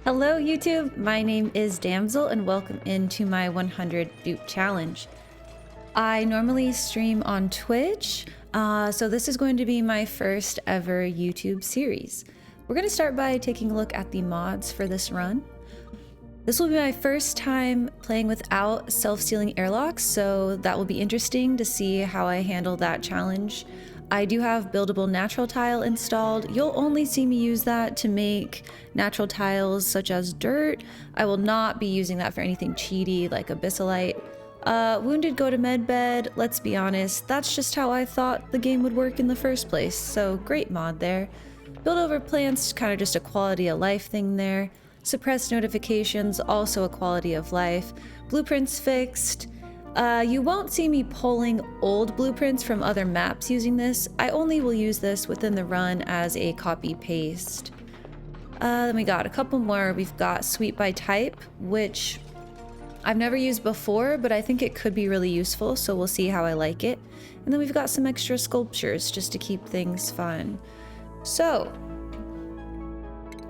Hello YouTube, my name is damnzl and welcome into my 100 dupe challenge. I normally stream on Twitch, so this is going to be my first ever YouTube series. We're going to start by taking a look at the mods for this run. This will be my first time playing without self-sealing airlocks, so that will be interesting to see how I handle that challenge. I do have buildable natural tile installed. You'll only see me use that to make natural tiles such as dirt. I will not be using that for anything cheaty like abyssalite. Wounded go to medbed. Let's be honest, that's just how I thought the game would work in the first place, so great mod there. Build over plants, kind of just a quality of life thing there. Suppressed notifications, also a quality of life. Blueprints fixed. You won't see me pulling old blueprints from other maps using this. I only will use this within the run as a copy paste. Then we got a couple more. We've got sweep by type, which I've never used before, but I think it could be really useful, so we'll see how I like it. And then we've got some extra sculptures just to keep things fun. So,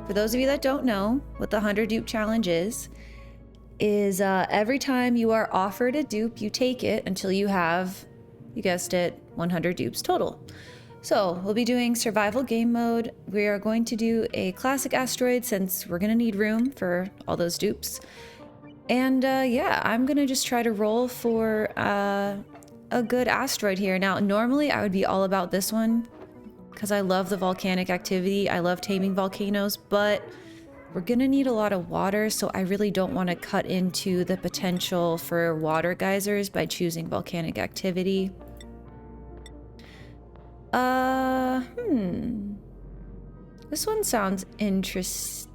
for those of you that don't know what the 100 dupe challenge is every time you are offered a dupe, you take it until you have, you guessed it, 100 dupes total. So we'll be doing survival game mode. We are going to do a classic asteroid since we're gonna need room for all those dupes. And yeah, I'm gonna just try to roll for a good asteroid here. Now, normally I would be all about this one because I love the volcanic activity. I love taming volcanoes, but we're gonna need a lot of water, so I really don't want to cut into the potential for water geysers by choosing volcanic activity. This one sounds interesting.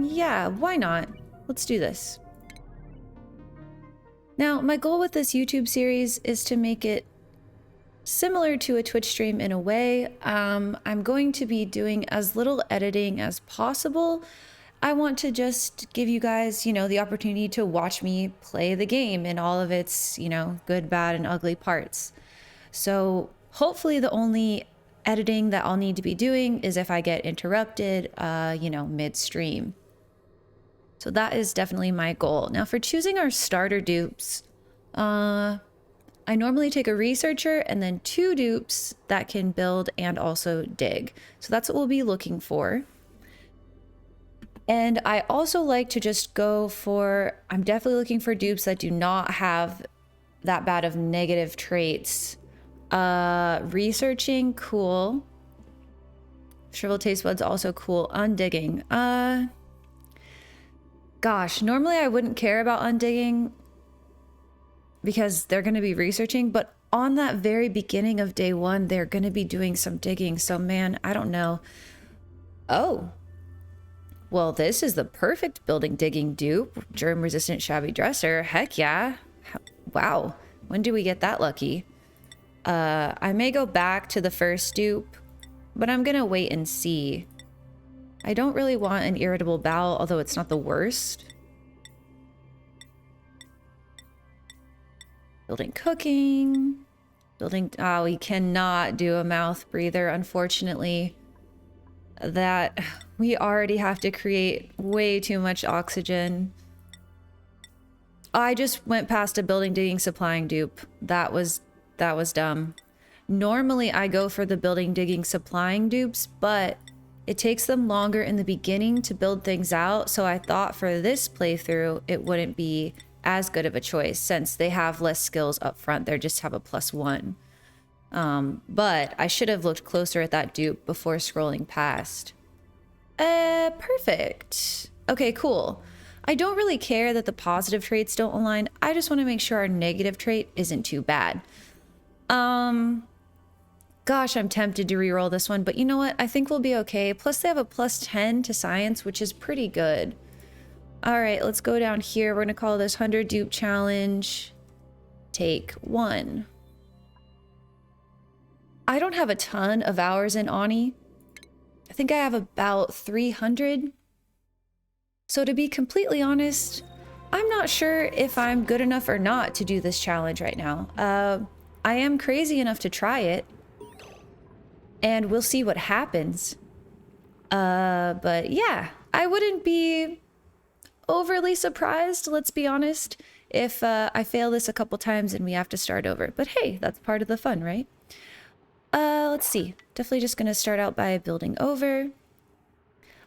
Yeah, why not? Let's do this. Now, my goal with this YouTube series is to make it similar to a Twitch stream in a way. I'm going to be doing as little editing as possible. I want to just give you guys, the opportunity to watch me play the game in all of its, good, bad, and ugly parts. So hopefully the only editing that I'll need to be doing is if I get interrupted, mid-stream. So that is definitely my goal. Now for choosing our starter dupes, I normally take a researcher and then 2 dupes that can build and also dig. So that's what we'll be looking for. And I also like to just go for, I'm definitely looking for dupes that do not have that bad of negative traits. Researching, cool. Shriveled taste buds, also cool. Undigging. Gosh, normally I wouldn't care about undigging because they're going to be researching, but on that very beginning of day 1, they're going to be doing some digging. So man, I don't know. Oh, well, this is the perfect building digging dupe. Germ resistant shabby dresser. Heck yeah. Wow. When do we get that lucky? I may go back to the first dupe, but I'm going to wait and see. I don't really want an irritable bowel, although it's not the worst. Building cooking, oh, we cannot do a mouth breather, unfortunately. That, we already have to create way too much oxygen. I just went past a building digging supplying dupe. That was dumb. Normally I go for the building digging supplying dupes, but it takes them longer in the beginning to build things out, so I thought for this playthrough it wouldn't be as good of a choice since they have less skills up front. They just have a +1. But I should have looked closer at that dupe before scrolling past. Perfect. Okay, cool. I don't really care that the positive traits don't align. I just want to make sure our negative trait isn't too bad. Gosh, I'm tempted to reroll this one, but you know what? I think we'll be okay. Plus they have a +10 to science, which is pretty good. All right, let's go down here. We're gonna call this 100 dupe challenge. Take 1. I don't have a ton of hours in Ani. I think I have about 300. So to be completely honest, I'm not sure if I'm good enough or not to do this challenge right now. I am crazy enough to try it, and we'll see what happens. But yeah, I wouldn't be overly surprised, let's be honest, if I fail this a couple times and we have to start over. But hey, that's part of the fun, right? Let's see. Definitely just gonna start out by building over.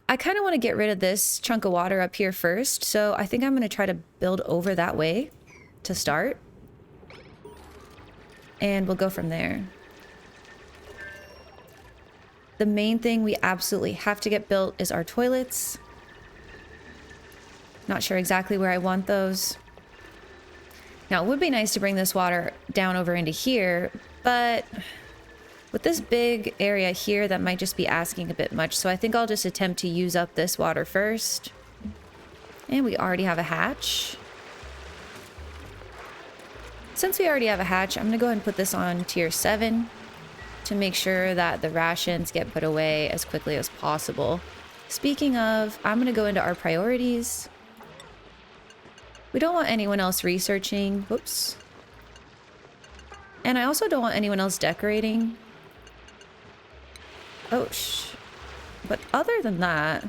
I kind of want to get rid of this chunk of water up here first, so I think I'm gonna try to build over that way to start. And we'll go from there. The main thing we absolutely have to get built is our toilets. Not sure exactly where I want those. Now, it would be nice to bring this water down over into here, but with this big area here, that might just be asking a bit much. So I think I'll just attempt to use up this water first. And we already have a hatch. Since we already have a hatch, I'm gonna go ahead and put this on tier 7 to make sure that the rations get put away as quickly as possible. Speaking of, I'm gonna go into our priorities. We don't want anyone else researching. Whoops. And I also don't want anyone else decorating. Oh, but other than that,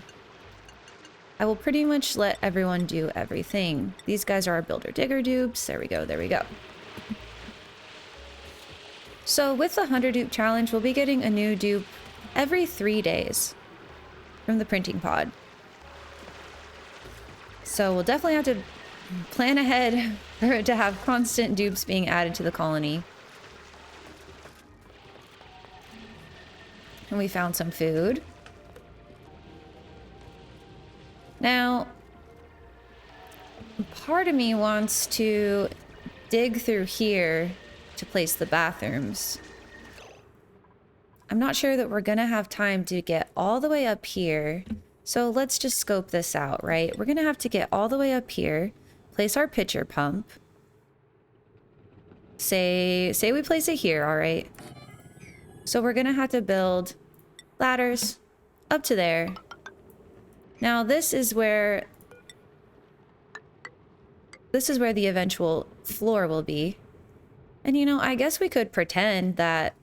I will pretty much let everyone do everything. These guys are our builder digger dupes. There we go, there we go. So with the 100 dupe challenge, we'll be getting a new dupe every 3 days from the printing pod. So we'll definitely have to plan ahead to have constant dupes being added to the colony. And we found some food. Now, part of me wants to dig through here to place the bathrooms. I'm not sure that we're gonna have time to get all the way up here. So let's just scope this out, right? We're gonna have to get all the way up here, place our pitcher pump. Say we place it here, all right? So we're gonna have to build ladders up to there. Now this is where the eventual floor will be. And you know, I guess we could pretend that,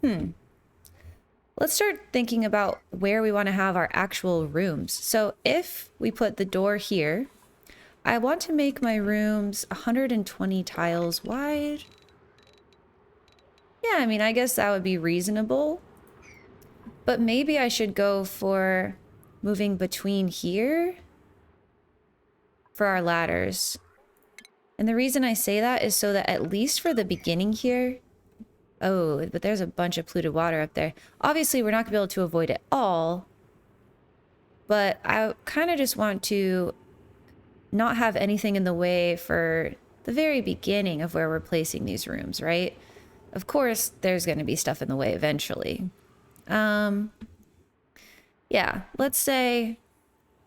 let's start thinking about where we want to have our actual rooms. So if we put the door here, I want to make my rooms 120 tiles wide. Yeah, I mean, I guess that would be reasonable. But maybe I should go for moving between here for our ladders. And the reason I say that is so that at least for the beginning here... Oh, but there's a bunch of polluted water up there. Obviously, we're not going to be able to avoid it all. But I kind of just want to not have anything in the way for the very beginning of where we're placing these rooms, right? Of course, there's going to be stuff in the way eventually. Yeah, let's say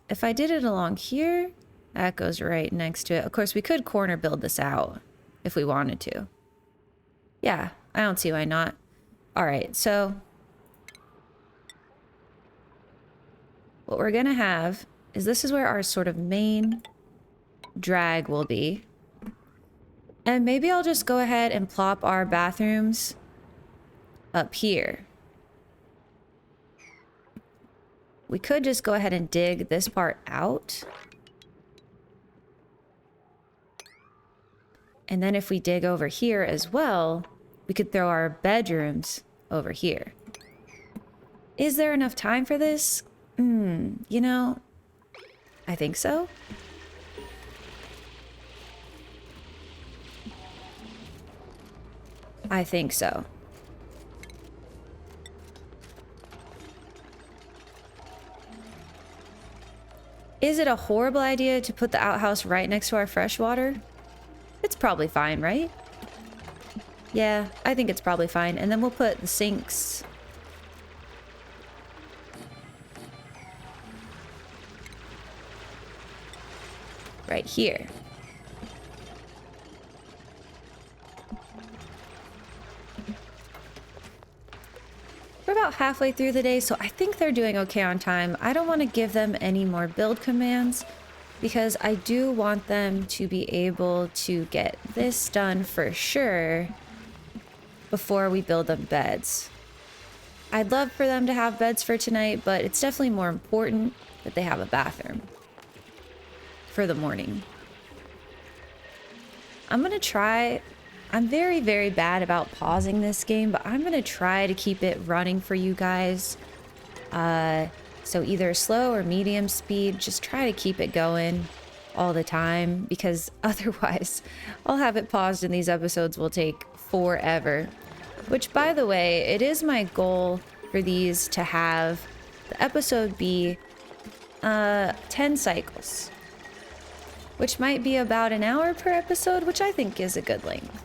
if I did it along here, that goes right next to it. Of course, we could corner build this out if we wanted to. Yeah, I don't see why not. All right, so what we're gonna have is this is where our sort of main drag will be. And maybe I'll just go ahead and plop our bathrooms up here. We could just go ahead and dig this part out. And then if we dig over here as well, we could throw our bedrooms over here. Is there enough time for this? You know, I think so. I think so. Is it a horrible idea to put the outhouse right next to our freshwater? It's probably fine, right? Yeah, I think it's probably fine. And then we'll put the sinks right here. We're about halfway through the day, so I think they're doing okay on time. I don't want to give them any more build commands because I do want them to be able to get this done for sure before we build them beds. I'd love for them to have beds for tonight, but it's definitely more important that they have a bathroom for the morning. I'm gonna try. I'm very, very bad about pausing this game, but I'm gonna try to keep it running for you guys. So either slow or medium speed, just try to keep it going all the time, because otherwise I'll have it paused and these episodes will take forever. Which, by the way, it is my goal for these to have the episode be 10 cycles, which might be about an hour per episode, which I think is a good length.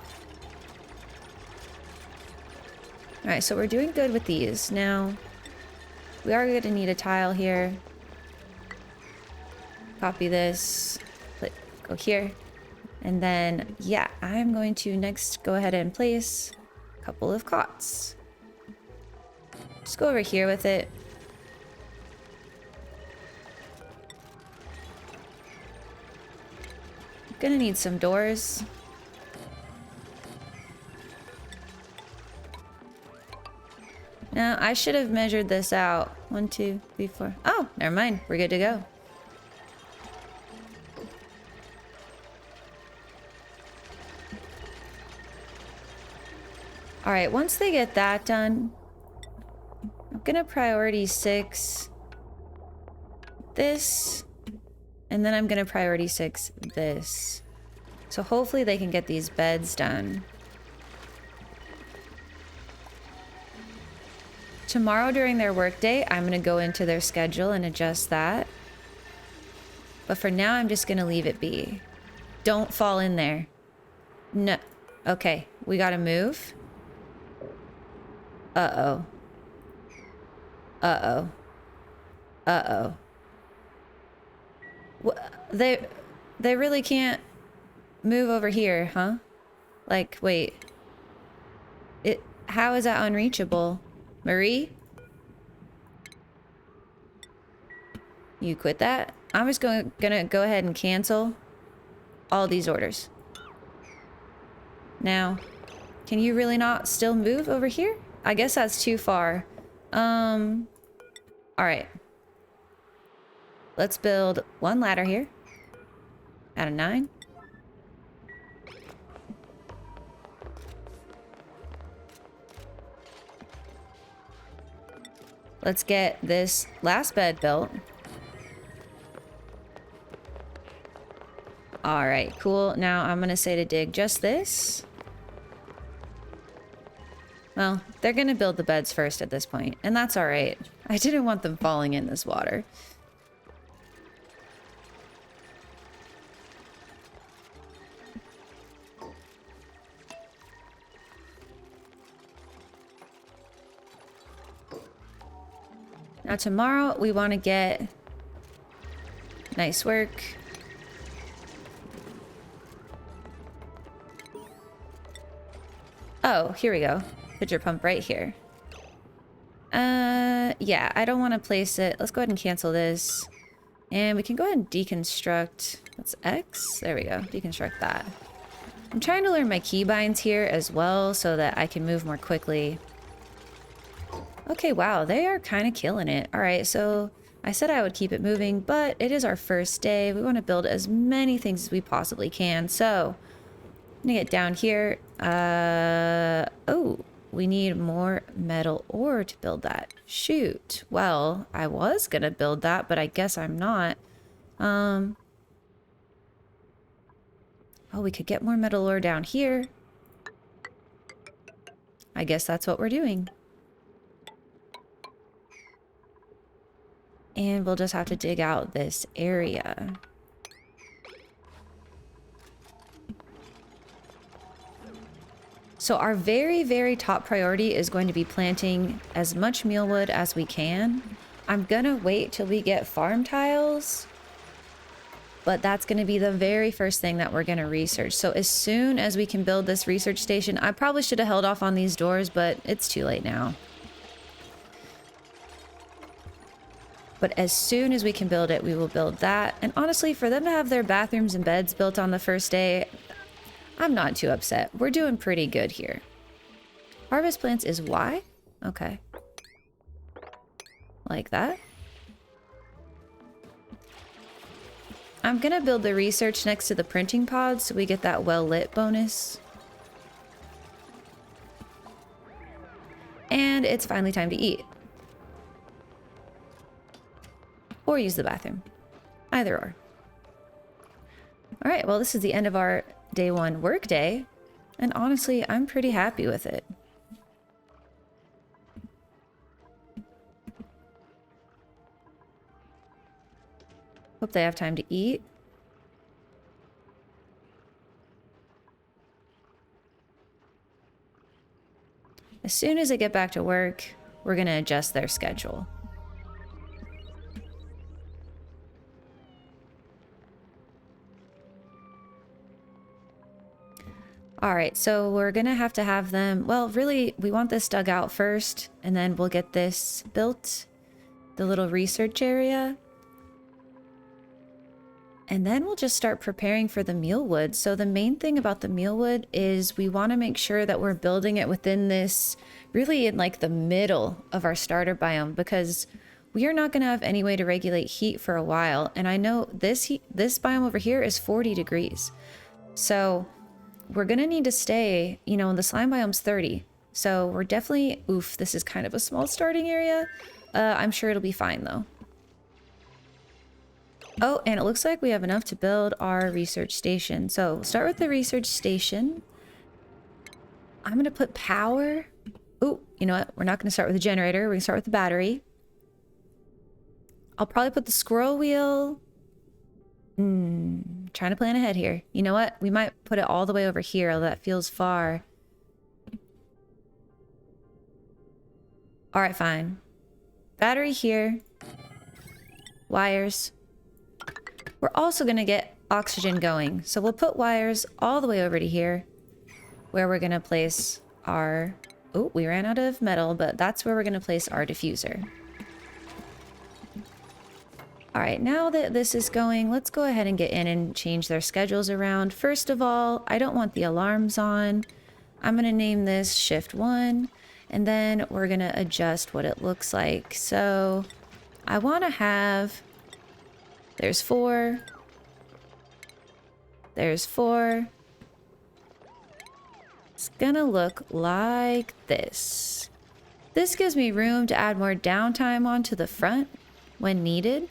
All right, so we're doing good with these. Now, we are going to need a tile here. Copy this, go here. And then, yeah, I'm going to next go ahead and place a couple of cots. Just go over here with it. Gonna need some doors. Now, I should have measured this out. 1, 2, 3, 4. Oh, never mind. We're good to go. All right, once they get that done, I'm gonna priority 6 this, and then I'm gonna priority 6 this. So hopefully they can get these beds done. Tomorrow during their workday, I'm gonna go into their schedule and adjust that. But for now, I'm just gonna leave it be. Don't fall in there. No. Okay, we gotta move. Uh-oh. Uh-oh. Uh-oh. They really can't move over here, huh? Like, wait. How is that unreachable? Marie? You quit that? I'm just gonna go ahead and cancel all these orders. Now, can you really not still move over here? I guess that's too far. All right. Let's build one ladder here. Out of 9. Let's get this last bed built. All right, cool. Now I'm gonna say to dig just this. Well, they're gonna build the beds first at this point, and that's all right. I didn't want them falling in this water. Now tomorrow we want to get nice work. Oh, here we go. Pitcher pump right here. Yeah, I don't want to place it. Let's go ahead and cancel this. And we can go ahead and deconstruct. That's X. There we go. Deconstruct that. I'm trying to learn my keybinds here as well so that I can move more quickly. Okay, wow, they are kind of killing it. All right, so I said I would keep it moving, but it is our first day. We want to build as many things as we possibly can. So I'm gonna get down here. Oh, we need more metal ore to build that. Shoot. Well, I was gonna build that, but I guess I'm not. Oh, we could get more metal ore down here. I guess that's what we're doing. And we'll just have to dig out this area. So our very, very top priority is going to be planting as much mealwood as we can. I'm gonna wait till we get farm tiles, but that's gonna be the very first thing that we're gonna research. So as soon as we can build this research station, I probably should have held off on these doors, but it's too late now. But as soon as we can build it, we will build that. And honestly, for them to have their bathrooms and beds built on the first day, I'm not too upset. We're doing pretty good here. Harvest plants is Y? Okay. like that. I'm gonna build the research next to the printing pod so we get that well-lit bonus. And it's finally time to eat. Or use the bathroom. Either or. Alright, well this is the end of our day 1 work day. And honestly, I'm pretty happy with it. Hope they have time to eat. As soon as they get back to work, we're going to adjust their schedule. All right, so we're going to have them... Well, really, we want this dug out first, and then we'll get this built, the little research area. And then we'll just start preparing for the mealwood. So the main thing about the mealwood is we want to make sure that we're building it within this, really in like the middle of our starter biome, because we are not going to have any way to regulate heat for a while. And I know this biome over here is 40 degrees. So we're going to need to stay, you know, the slime biome's 30. So we're definitely, oof, this is kind of a small starting area. I'm sure it'll be fine though. Oh, and it looks like we have enough to build our research station. So we'll start with the research station. I'm going to put power. Oh, you know what? We're not going to start with the generator. We're going to start with the battery. I'll probably put the scroll wheel. Trying to plan ahead here. You know what? We might put it all the way over here, although that feels far. All right, fine. Battery here. Wires. We're also going to get oxygen going. So we'll put wires all the way over to here where we're going to place our... Oh, we ran out of metal, but that's where we're going to place our diffuser. All right, now that this is going, let's go ahead and get in and change their schedules around. First of all, I don't want the alarms on. I'm going to name this shift 1, and then we're going to adjust what it looks like. So I want to have... There's 4. There's 4. It's gonna look like this. This gives me room to add more downtime onto the front when needed.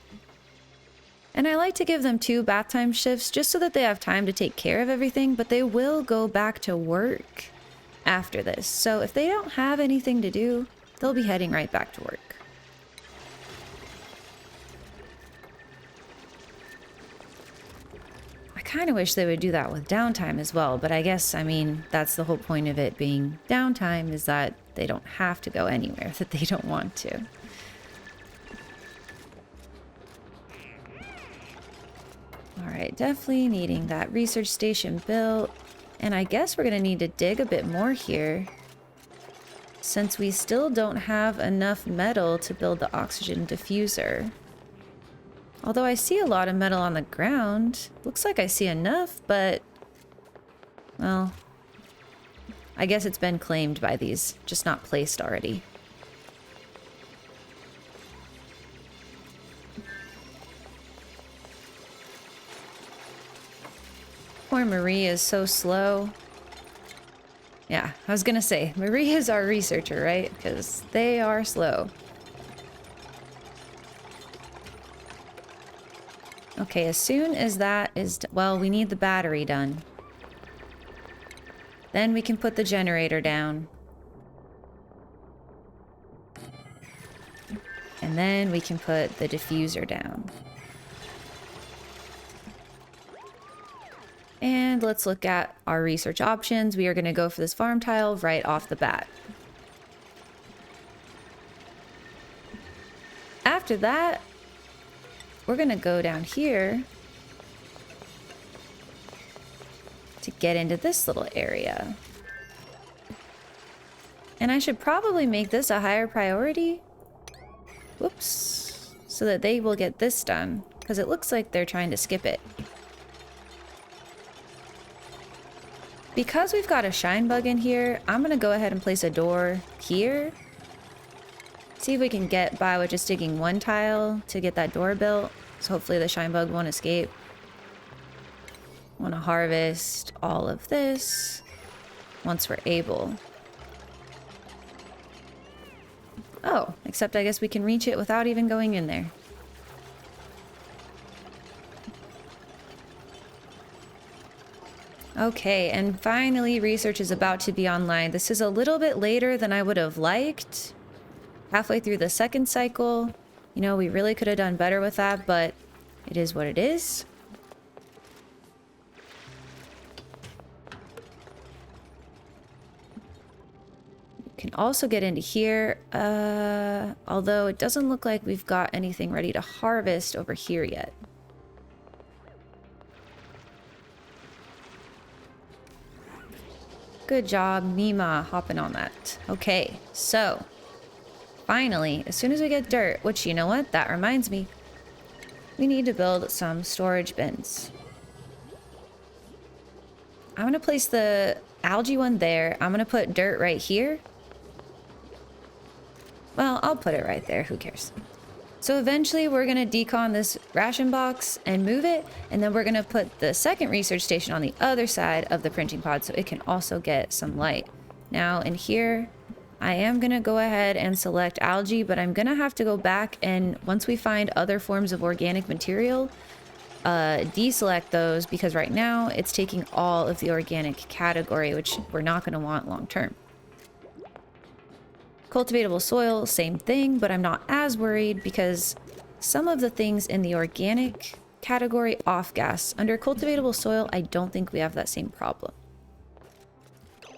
And I like to give them 2 bath time shifts just so that they have time to take care of everything, but they will go back to work after this. So if they don't have anything to do, they'll be heading right back to work. I kind of wish they would do that with downtime as well, but I guess, I mean, that's the whole point of it being downtime, is that they don't have to go anywhere that they don't want to. All right, definitely needing that research station built. And I guess we're going to need to dig a bit more here, since we still don't have enough metal to build the oxygen diffuser. Although I see a lot of metal on the ground. Looks like I see enough, but... Well... I guess it's been claimed by these, just not placed already. Poor Marie is so slow. Yeah, I was gonna say, Marie is our researcher, right? Because they are slow. Okay, as soon as that is... Well, we need the battery done. Then we can put the generator down. And then we can put the diffuser down. And let's look at our research options. We are going to go for this farm tile right off the bat. After that, we're going to go down here to get into this little area. And I should probably make this a higher priority. Whoops. So that they will get this done, because it looks like they're trying to skip it. Because we've got a shine bug in here, I'm going to go ahead and place a door here See if we can get by with just digging one tile to get that door built. So hopefully the shine bug won't escape. Want to harvest all of this once we're able. Oh, except I guess we can reach it without even going in there. Okay, and finally research is about to be online. This is a little bit later than I would have liked. Halfway through the second cycle. You know, we really could have done better with that, but it is what it is. You can also get into here, although it doesn't look like we've got anything ready to harvest over here yet. Good job, Mima, hopping on that. Okay, so finally, as soon as we get dirt, which, you know what, that reminds me, we need to build some storage bins. I'm gonna place the algae one there. I'm gonna put dirt right here. Well, I'll put it right there, who cares? So eventually we're gonna decon this ration box and move it, and then we're gonna put the second research station on the other side of the printing pod so it can also get some light. Now in here, I am gonna go ahead and select algae, but I'm gonna have to go back and once we find other forms of organic material, deselect those because right now it's taking all of the organic category, which we're not gonna want long term. Cultivatable soil, same thing, but I'm not as worried because some of the things in the organic category off-gas. Under cultivatable soil, I don't think we have that same problem.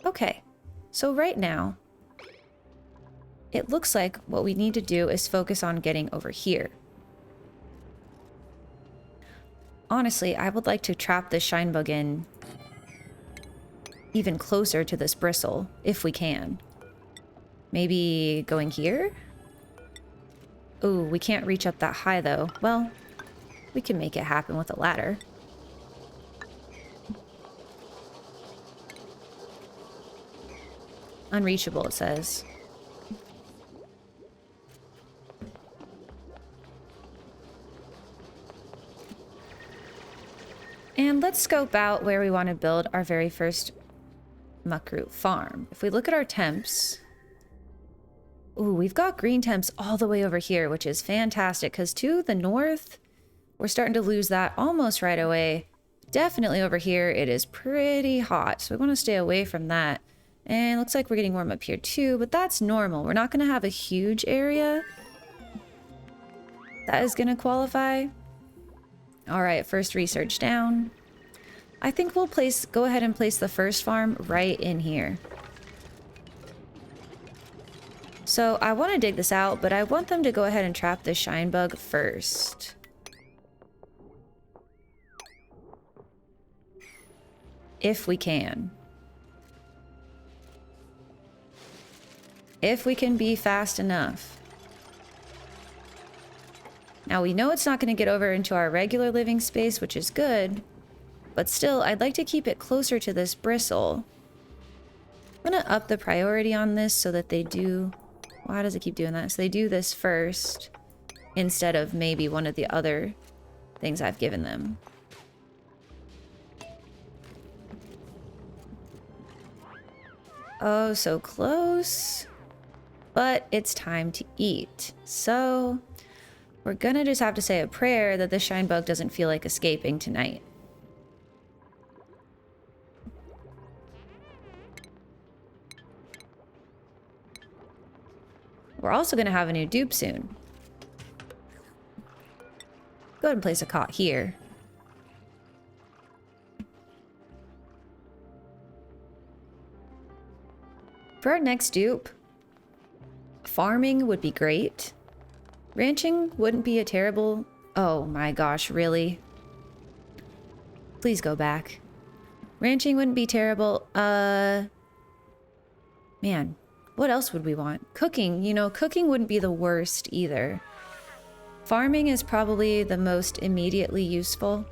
Okay, so right now, it looks like what we need to do is focus on getting over here. Honestly, I would like to trap this shine bug in even closer to this bristle, if we can. Maybe going here? Ooh, we can't reach up that high though. Well, we can make it happen with a ladder. Unreachable, it says. And let's scope out where we want to build our very first muckroot farm. If we look at our temps... Ooh, we've got green temps all the way over here, which is fantastic, because to the north, we're starting to lose that almost right away. Definitely over here, it is pretty hot, so we want to stay away from that. And looks like we're getting warm up here too, but that's normal. We're not going to have a huge area that is going to qualify. All right, first research down. I think we'll go ahead and place the first farm right in here. So I want to dig this out, but I want them to go ahead and trap this shine bug first. If we can. If we can be fast enough. Now we know it's not going to get over into our regular living space, which is good. But still, I'd like to keep it closer to this bristle. I'm going to up the priority on this so that they do... Why does it keep doing that? So they do this first instead of maybe one of the other things I've given them. Oh, so close. But it's time to eat. So we're gonna just have to say a prayer that the shine bug doesn't feel like escaping tonight. We're also going to have a new dupe soon. Go ahead and place a cot here. For our next dupe, farming would be great. Ranching wouldn't be a terrible... Oh my gosh, really? Please go back. Ranching wouldn't be terrible. Man. What else would we want? Cooking. You know, cooking wouldn't be the worst either. Farming is probably the most immediately useful.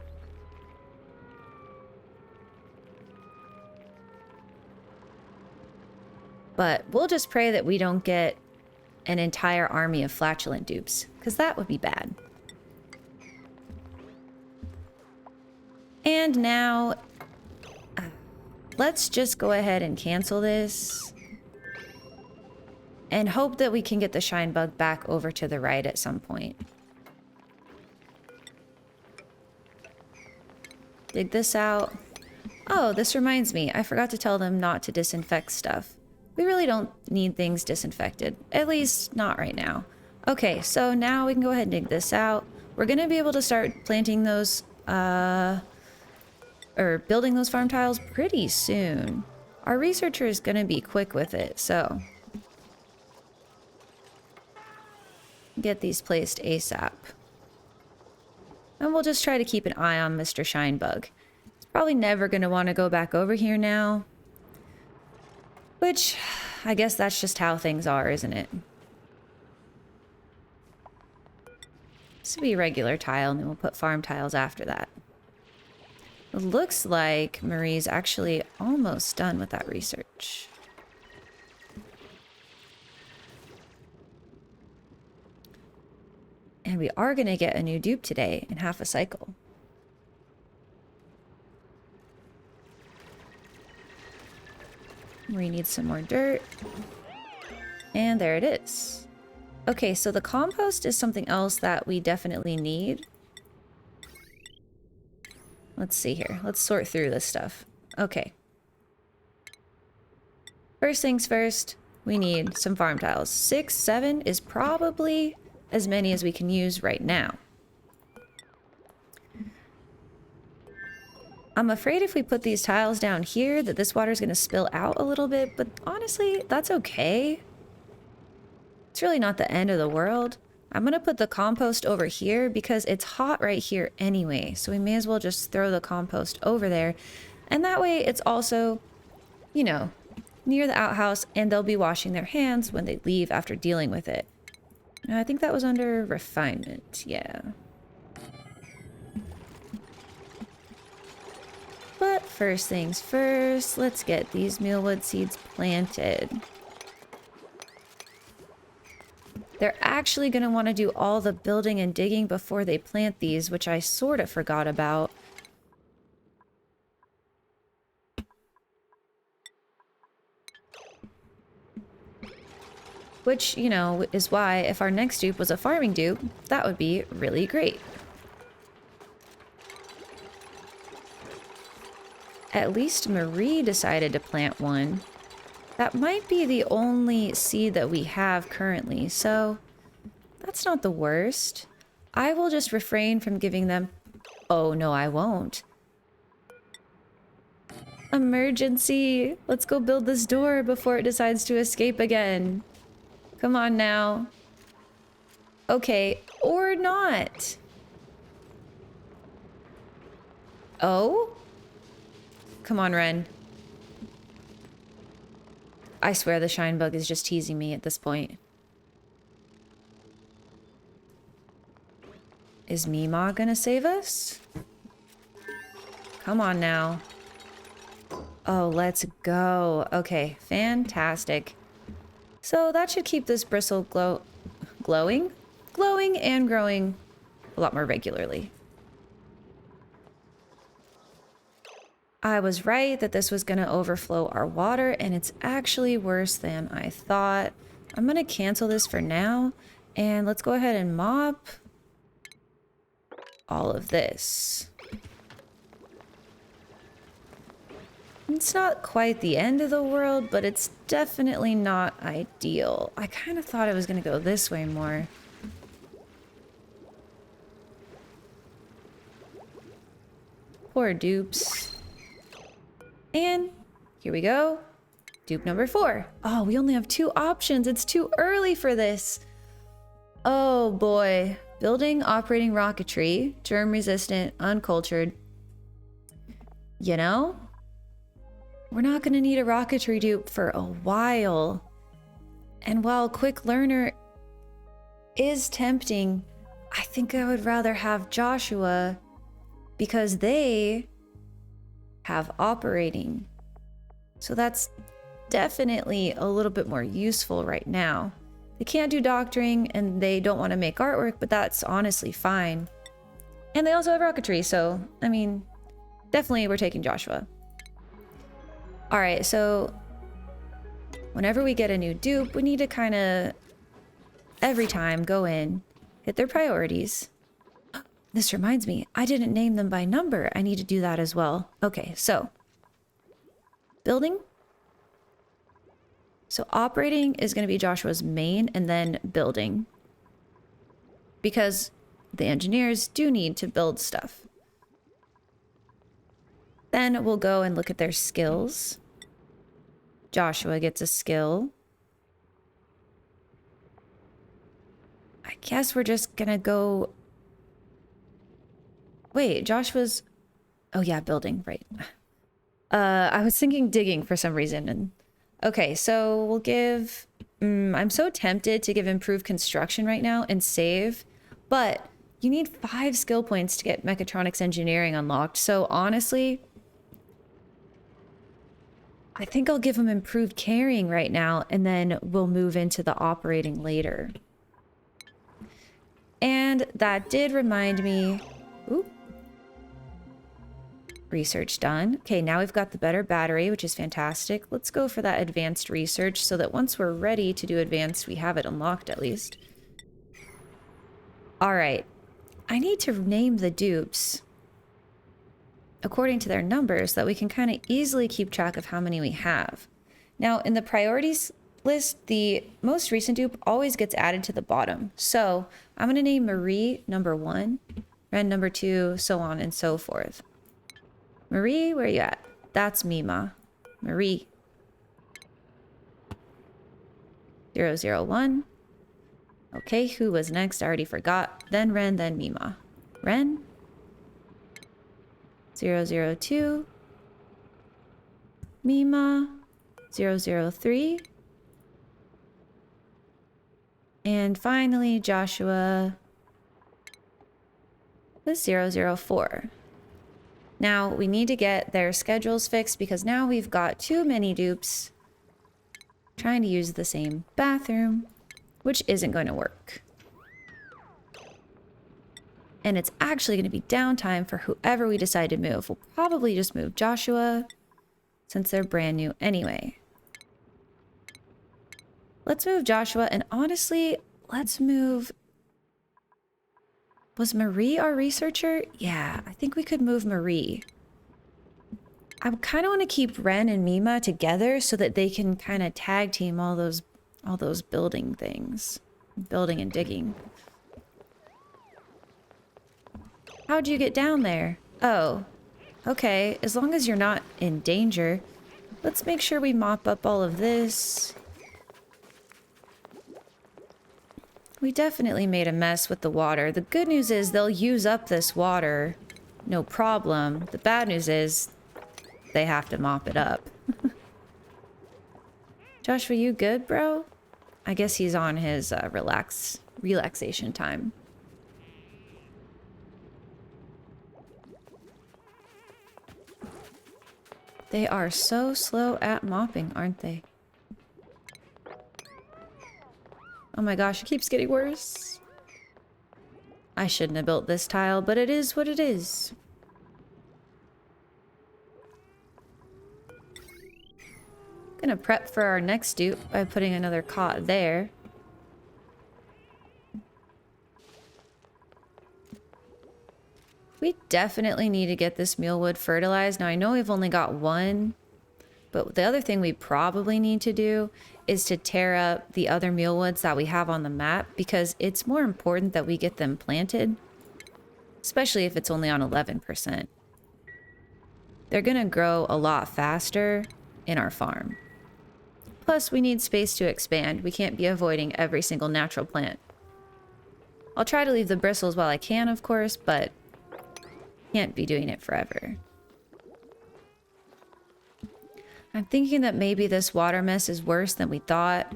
But we'll just pray that we don't get an entire army of flatulent dupes, because that would be bad. And now, let's just go ahead and cancel this. And hope that we can get the shine bug back over to the right at some point. Dig this out. Oh, this reminds me. I forgot to tell them not to disinfect stuff. We really don't need things disinfected. At least not right now. Okay, so now we can go ahead and dig this out. We're going to be able to start planting those, or building those farm tiles pretty soon. Our researcher is going to be quick with it, so get these placed ASAP. And we'll just try to keep an eye on Mr. Shinebug. He's probably never going to want to go back over here now. Which, I guess that's just how things are, isn't it? This will be regular tile, and then we'll put farm tiles after that. It looks like Marie's actually almost done with that research. And we are going to get a new dupe today in half a cycle. We need some more dirt. And there it is. Okay, so the compost is something else that we definitely need. Let's see here. Let's sort through this stuff. Okay. First things first, we need some farm tiles. 6, 7 is probably as many as we can use right now. I'm afraid if we put these tiles down here that this water is going to spill out a little bit, but honestly, that's okay. It's really not the end of the world. I'm going to put the compost over here because it's hot right here anyway, so we may as well just throw the compost over there. And that way it's also, you know, near the outhouse, and they'll be washing their hands when they leave after dealing with it. I think that was under refinement, yeah. But first things first, let's get these mealwood seeds planted. They're actually going to want to do all the building and digging before they plant these, which I sort of forgot about. Which, you know, is why if our next dupe was a farming dupe, that would be really great. At least Marie decided to plant one. That might be the only seed that we have currently, so that's not the worst. I will just refrain from giving them... Oh, no, I won't. Emergency! Let's go build this door before it decides to escape again. Come on now. Okay, or not. Oh? Come on, Ren. I swear the shine bug is just teasing me at this point. Is Mima gonna save us? Come on now. Oh, let's go. Okay, fantastic. So that should keep this bristle glowing and growing a lot more regularly. I was right that this was going to overflow our water, and it's actually worse than I thought. I'm going to cancel this for now, and let's go ahead and mop all of this. It's not quite the end of the world, but it's definitely not ideal. I kind of thought it was going to go this way more. Poor dupes. And here we go. Dupe number 4. Oh, we only have 2 options. It's too early for this. Oh boy. Building operating rocketry, germ resistant, uncultured. You know? We're not going to need a rocketry dupe for a while. And while quick learner is tempting, I think I would rather have Joshua because they have operating. So that's definitely a little bit more useful right now. They can't do doctoring and they don't want to make artwork, but that's honestly fine. And they also have rocketry, so, I mean, definitely we're taking Joshua. All right, so whenever we get a new dupe, we need to kind of, every time, go in, hit their priorities. This reminds me, I didn't name them by number. I need to do that as well. Okay, so building. So operating is going to be Joshua's main, and then building. Because the engineers do need to build stuff. Then we'll go and look at their skills. Joshua gets a skill. I guess we're just going to go... Wait, Joshua's... Oh yeah, building, right. I was thinking digging for some reason. And okay, so we'll give... I'm so tempted to give improved construction right now and save, but you need 5 skill points to get mechatronics engineering unlocked. So honestly, I think I'll give him improved carrying right now, and then we'll move into the operating later. And that did remind me... Ooh. Research done. Okay, now we've got the better battery, which is fantastic. Let's go for that advanced research so that once we're ready to do advanced, we have it unlocked at least. All right. I need to name the dupes according to their numbers so that we can kind of easily keep track of how many we have. Now, in the priorities list, the most recent dupe always gets added to the bottom. So I'm going to name Marie number 1, Ren number 2, so on and so forth. Marie, where are you at? That's Mima. Marie. 001. Okay, who was next? I already forgot. Then Ren, then Mima. Ren. 002. Mima. 003. And finally, Joshua was 004. Now, we need to get their schedules fixed because now we've got too many dupes trying to use the same bathroom, which isn't going to work. And it's actually going to be downtime for whoever we decide to move. We'll probably just move Joshua since they're brand new anyway. Let's move Joshua, and honestly, let's move... Was Marie our researcher? Yeah, I think we could move Marie. I kind of want to keep Ren and Mima together so that they can kind of tag team all those building things. Building and digging. How'd you get down there? Oh, okay. As long as you're not in danger. Let's make sure we mop up all of this. We definitely made a mess with the water. The good news is they'll use up this water. No problem. The bad news is they have to mop it up. Joshua, you good, bro? I guess he's on his relaxation time. They are so slow at mopping, aren't they? Oh my gosh, it keeps getting worse. I shouldn't have built this tile, but it is what it is. Gonna prep for our next dupe by putting another cot there. We definitely need to get this mealwood fertilized. Now I know we've only got 1, but the other thing we probably need to do is to tear up the other mealwoods that we have on the map, because it's more important that we get them planted, especially if it's only on 11%. They're gonna grow a lot faster in our farm. Plus, we need space to expand. We can't be avoiding every single natural plant. I'll try to leave the bristles while I can, of course, but can't be doing it forever. I'm thinking that maybe this water mess is worse than we thought.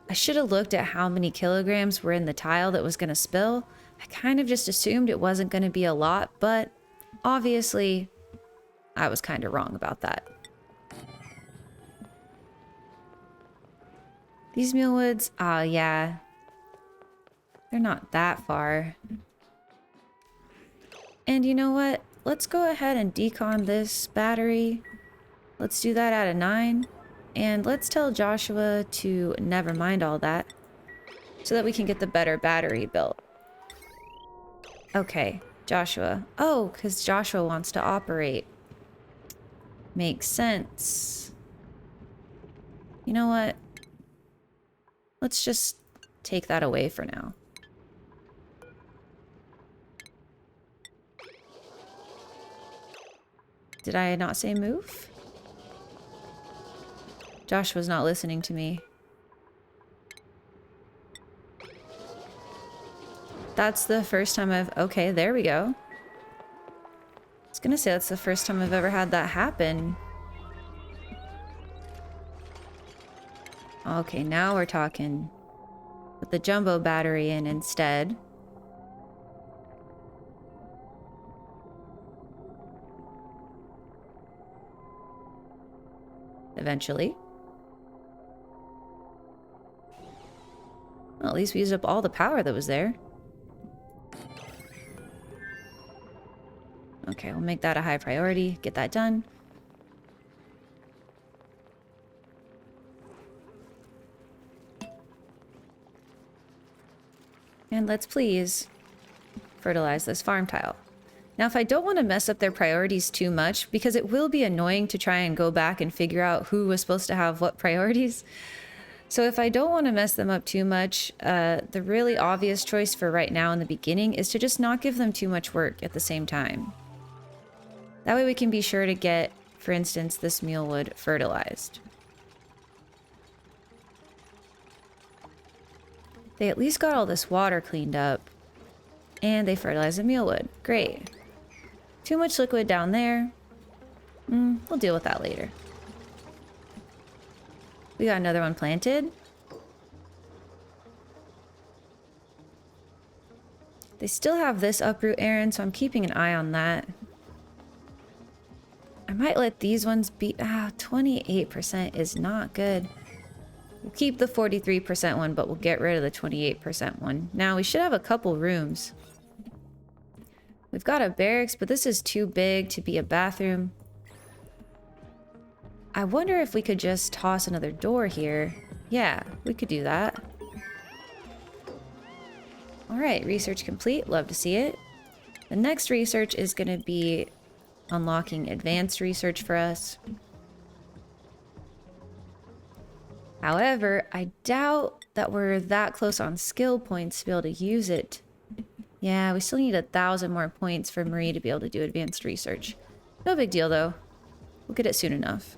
I should have looked at how many kilograms were in the tile that was going to spill. I kind of just assumed it wasn't going to be a lot, but obviously I was kind of wrong about that. These mealwoods, yeah. They're not that far. And you know what? Let's go ahead and decon this battery. Let's do that at a 9. And let's tell Joshua to never mind all that so that we can get the better battery built. Okay, Joshua. Oh, because Joshua wants to operate. Makes sense. You know what? Let's just take that away for now. Did I not say move? Joshua's not listening to me. That's the first time I've... Okay, there we go. I was gonna say that's the first time I've ever had that happen. Okay, now we're talking. Put the jumbo battery in instead. Eventually. Well, at least we used up all the power that was there. Okay, we'll make that a high priority. Get that done. And let's please fertilize this farm tile. Now, if I don't want to mess up their priorities too much, because it will be annoying to try and go back and figure out who was supposed to have what priorities. So if I don't want to mess them up too much, the really obvious choice for right now in the beginning is to just not give them too much work at the same time. That way we can be sure to get, for instance, this mealwood fertilized. They at least got all this water cleaned up. And they fertilized the mealwood. Great. Too much liquid down there. We'll deal with that later. We got another one planted. They still have this uproot errand, so I'm keeping an eye on that. I might let these ones be... 28% is not good. We'll keep the 43% one, but we'll get rid of the 28% one. Now, we should have a couple rooms. We've got a barracks, but this is too big to be a bathroom. I wonder if we could just toss another door here. Yeah, we could do that. All right, research complete. Love to see it. The next research is going to be unlocking advanced research for us. However, I doubt that we're that close on skill points to be able to use it. Yeah, we still need 1,000 more points for Marie to be able to do advanced research. No big deal, though. We'll get it soon enough.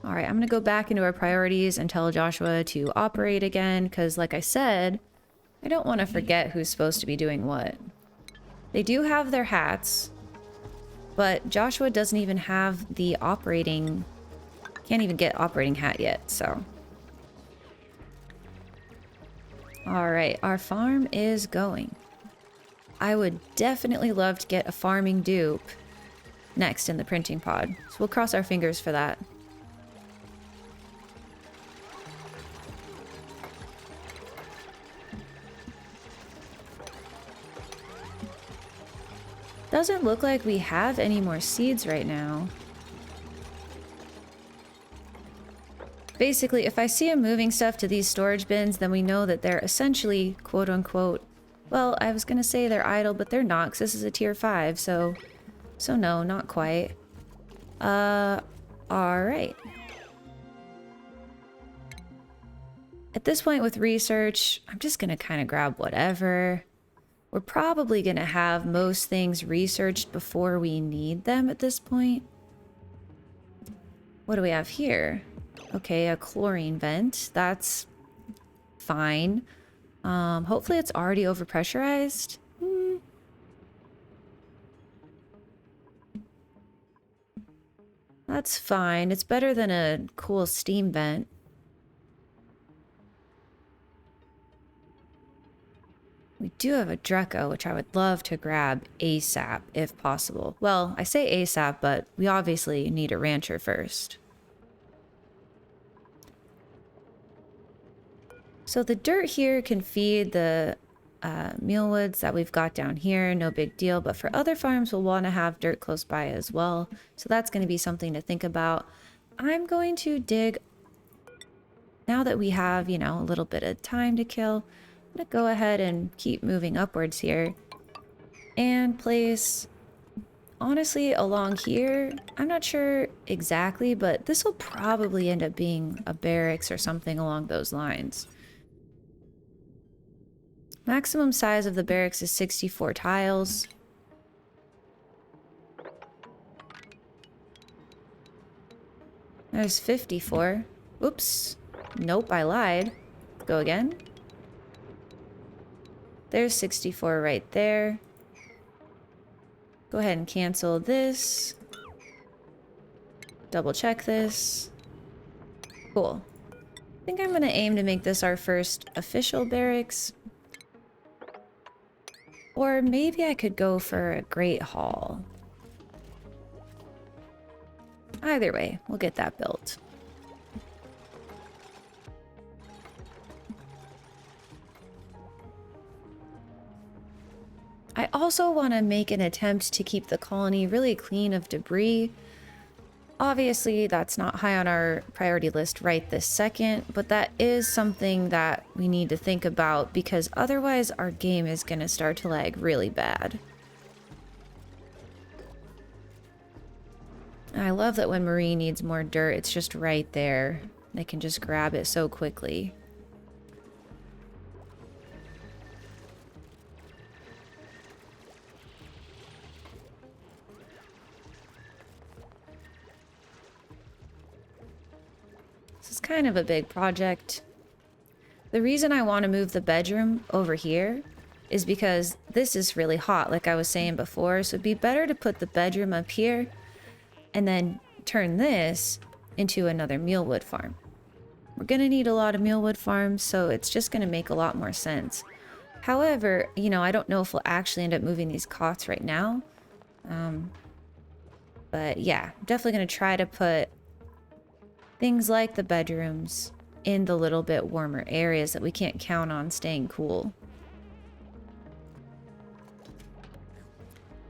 All right, I'm going to go back into our priorities and tell Joshua to operate again, because like I said, I don't want to forget who's supposed to be doing what. They do have their hats, but Joshua doesn't even have the operating... Can't even get operating hat yet, so... All right, our farm is going. I would definitely love to get a farming dupe next in the printing pod, so we'll cross our fingers for that. Doesn't look like we have any more seeds right now. Basically, if I see them moving stuff to these storage bins, then we know that they're essentially, quote unquote, well, I was gonna say they're idle, but they're not, because this is a tier 5, so no, not quite. Alright. At this point with research, I'm just gonna kind of grab whatever. We're probably gonna have most things researched before we need them at this point. What do we have here? Okay, a chlorine vent. That's fine. Hopefully it's already overpressurized. That's fine. It's better than a cool steam vent. We do have a Draco, which I would love to grab ASAP if possible. Well, I say ASAP, but we obviously need a rancher first. So the dirt here can feed the mealwoods that we've got down here, no big deal. But for other farms, we'll want to have dirt close by as well. So that's going to be something to think about. I'm going to dig, now that we have, you know, a little bit of time to kill, I'm going to go ahead and keep moving upwards here and place, honestly, along here. I'm not sure exactly, but this will probably end up being a barracks or something along those lines. Maximum size of the barracks is 64 tiles. There's 54. Oops. Nope, I lied. Go again. There's 64 right there. Go ahead and cancel this. Double check this. Cool. I think I'm going to aim to make this our first official barracks. Or maybe I could go for a Great Hall. Either way, we'll get that built. I also want to make an attempt to keep the colony really clean of debris. Obviously, that's not high on our priority list right this second, but that is something that we need to think about because otherwise our game is going to start to lag really bad. I love that when Marie needs more dirt, it's just right there. They can just grab it so quickly. This is kind of a big project. The reason I want to move the bedroom over here is because this is really hot, like I was saying before, so it'd be better to put the bedroom up here and then turn this into another mealwood farm. We're gonna need a lot of mealwood farms, so it's just gonna make a lot more sense. However, you know, I don't know if we'll actually end up moving these cots right now. But yeah, definitely gonna try to put things like the bedrooms in the little bit warmer areas that we can't count on staying cool.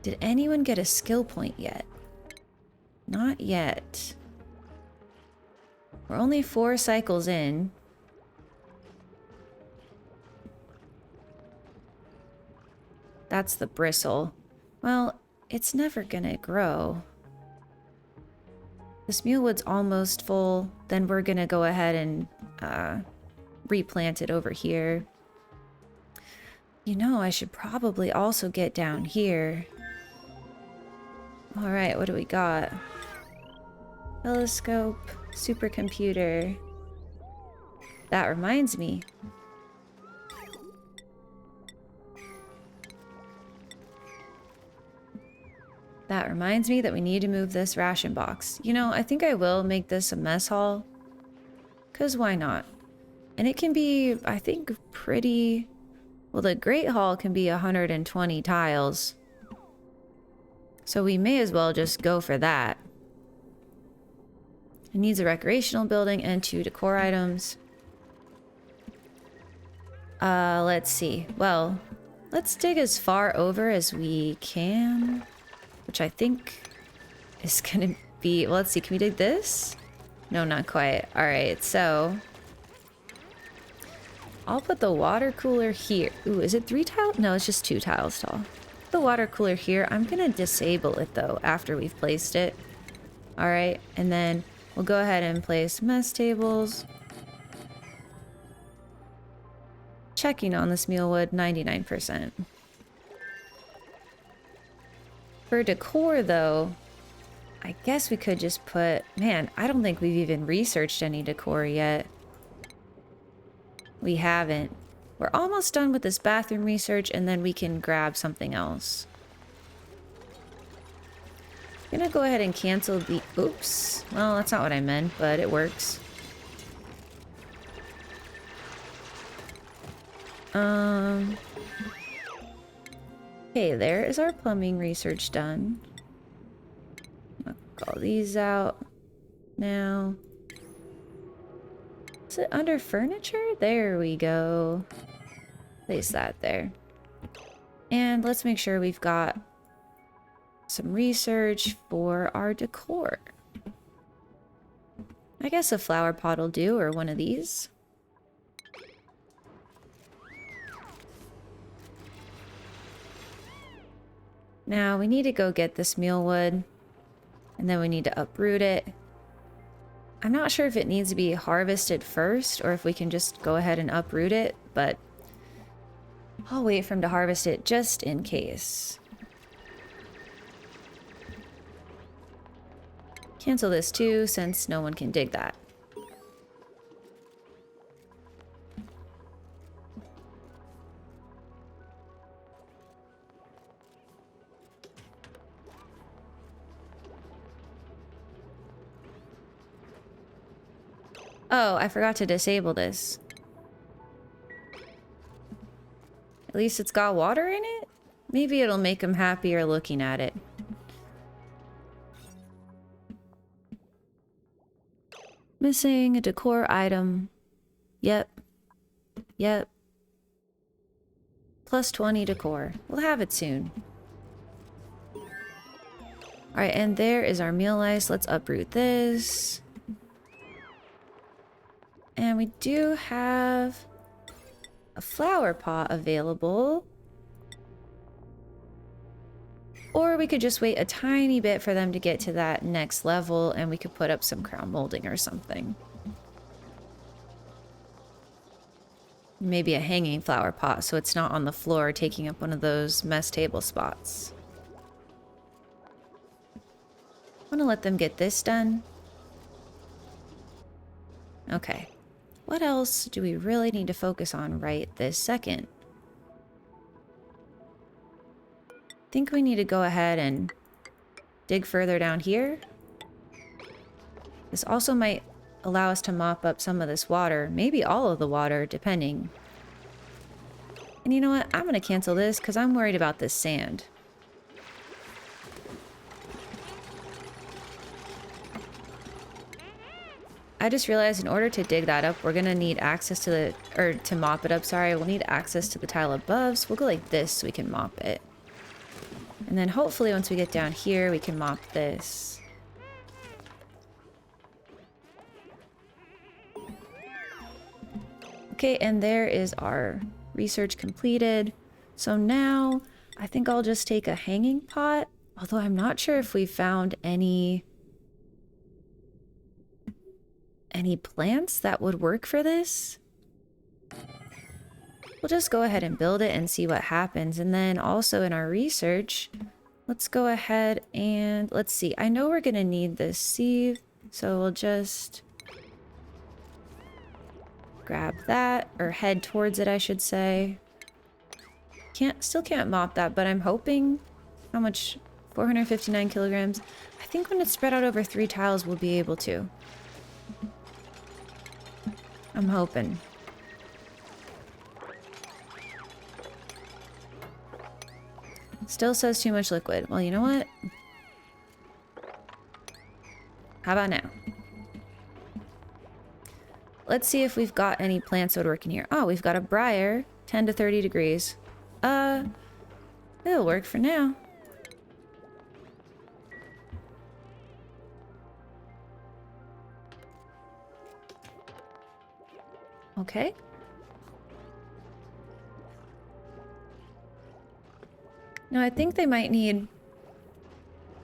Did anyone get a skill point yet? Not yet. We're only 4 cycles in. That's the bristle. Well, it's never gonna grow. This mealwood's almost full. Then we're gonna go ahead and replant it over here. You know, I should probably also get down here. All right, what do we got? Telescope, supercomputer. That reminds me. That reminds me that we need to move this ration box. You know, I think I will make this a mess hall. 'Cause why not? And it can be, I think, pretty... Well, the Great Hall can be 120 tiles. So we may as well just go for that. It needs a recreational building and 2 decor items. Let's see. Well, let's dig as far over as we can. Which I think is gonna be... Well, let's see. Can we dig this? No, not quite. Alright, so... I'll put the water cooler here. Ooh, is it 3 tiles? No, it's just 2 tiles tall. The water cooler here. I'm gonna disable it, though, after we've placed it. Alright, and then we'll go ahead and place mess tables. Checking on this mealwood, 99%. For decor, though, I guess we could just put... Man, I don't think we've even researched any decor yet. We haven't. We're almost done with this bathroom research, and then we can grab something else. I'm gonna go ahead and cancel the... Oops. Well, that's not what I meant, but it works. Okay, there is our plumbing research done. Knock all these out now. Is it under furniture? There we go. Place that there. And let's make sure we've got some research for our decor. I guess a flower pot will do, or one of these. Now we need to go get this mealwood, and then we need to uproot it. I'm not sure if it needs to be harvested first or if we can just go ahead and uproot it, but I'll wait for him to harvest it just in case. Cancel this too, since no one can dig that. Oh, I forgot to disable this. At least it's got water in it? Maybe it'll make him happier looking at it. Missing a decor item. Yep. Yep. Plus 20 decor. We'll have it soon. Alright, and there is our meal ice. Let's uproot this. And we do have a flower pot available. Or we could just wait a tiny bit for them to get to that next level and we could put up some crown molding or something. Maybe a hanging flower pot so it's not on the floor taking up one of those mess table spots. I want to let them get this done. Okay. What else do we really need to focus on right this second? I think we need to go ahead and dig further down here. This also might allow us to mop up some of this water, maybe all of the water, depending. And you know what? I'm going to cancel this because I'm worried about this sand. I just realized in order to dig that up, we're gonna need access to the, or to mop it up, sorry, we'll need access to the tile above, so we'll go like this so we can mop it. And then hopefully once we get down here, we can mop this. Okay, and there is our research completed. So now, I think I'll just take a hanging pot, although I'm not sure if we found any plants that would work for this. We'll just go ahead and build it and see what happens. And then also in our research, let's go ahead and let's see. I know we're gonna need this sieve, so we'll just grab that, or head towards it, I should say. Still can't mop that, but I'm hoping, how much? 459 kilograms. I think when it's spread out over 3 tiles, we'll be able to. I'm hoping. Still says too much liquid. Well, you know what? How about now? Let's see if we've got any plants that would work in here. Oh, we've got a briar. 10 to 30 degrees. It'll work for now. Okay. No, I think they might need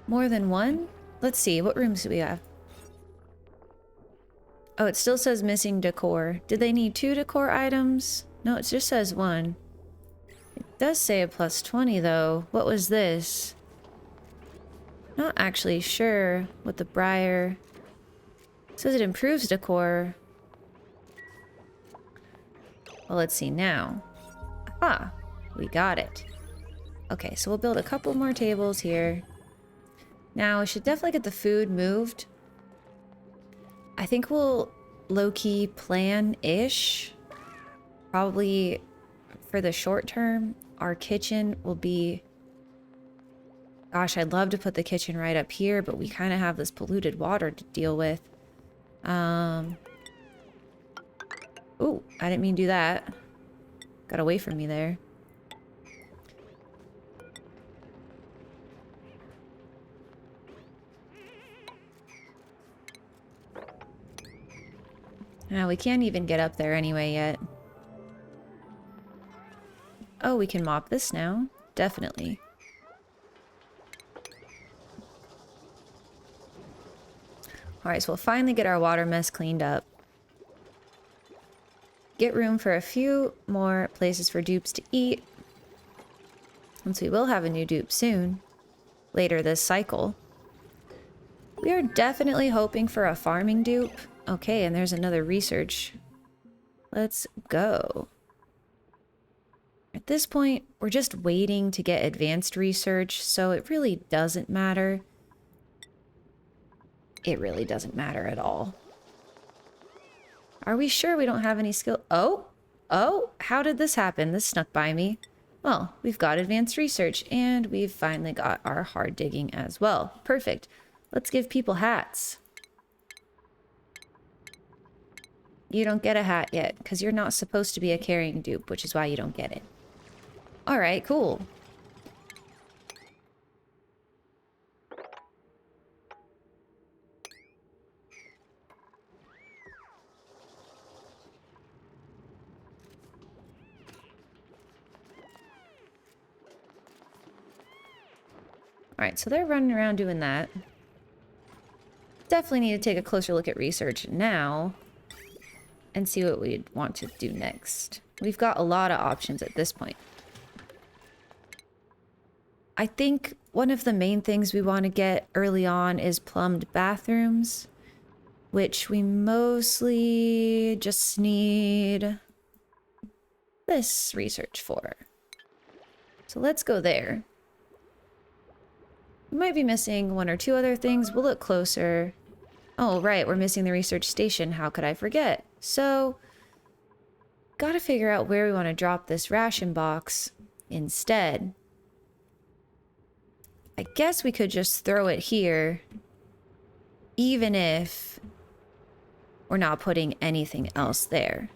more than one. Let's see, what rooms do we have? Oh, it still says missing decor. Did they need 2 decor items? No, it just says 1. It does say a plus 20 though. What was this? Not actually sure what the briar. It says it improves decor. Well, let's see now. Ah, we got it. Okay, so we'll build a couple more tables here. Now, we should definitely get the food moved. I think we'll low-key plan-ish. Probably for the short term, our kitchen will be Gosh, I'd love to put the kitchen right up here, but we kind of have this polluted water to deal with. Ooh, I didn't mean to do that. Got away from me there. Now we can't even get up there anyway yet. Oh, we can mop this now. Definitely. Alright, so we'll finally get our water mess cleaned up. Get room for a few more places for dupes to eat. Since we will have a new dupe soon. Later this cycle. We are definitely hoping for a farming dupe. Okay, and there's another research. Let's go. At this point, we're just waiting to get advanced research, so it really doesn't matter. It really doesn't matter at all. Are we sure we don't have any skill? Oh, how did this happen? This snuck by me. Well, we've got advanced research, and we've finally got our hard digging as well. Perfect. Let's give people hats. You don't get a hat yet, because you're not supposed to be a carrying dupe, which is why you don't get it. Alright, cool. Alright, so they're running around doing that. Definitely need to take a closer look at research now and see what we'd want to do next. We've got a lot of options at this point. I think one of the main things we want to get early on is plumbed bathrooms, which we mostly just need this research for. So let's go there. We might be missing one or two other things. We'll look closer. Oh, right, we're missing the research station. How could I forget? So, gotta figure out where we want to drop this ration box instead. I guess we could just throw it here, even if we're not putting anything else there.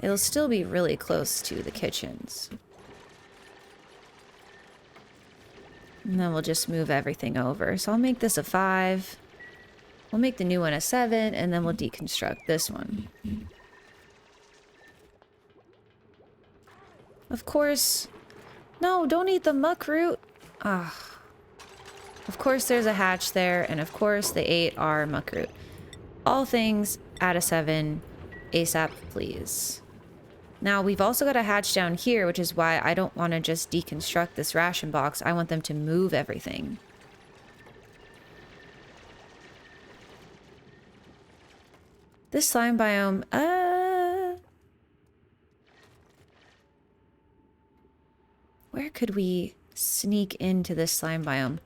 It'll still be really close to the kitchens. And then we'll just move everything over. So I'll make this a 5. We'll make the new one a 7, and then we'll deconstruct this one. Of course... No, don't eat the muck root! Ah. Of course there's a hatch there, and of course they ate our muck root. All things at a 7. ASAP, please. Now, we've also got a hatch down here, which is why I don't want to just deconstruct this ration box. I want them to move everything. This slime biome, where could we sneak into this slime biome?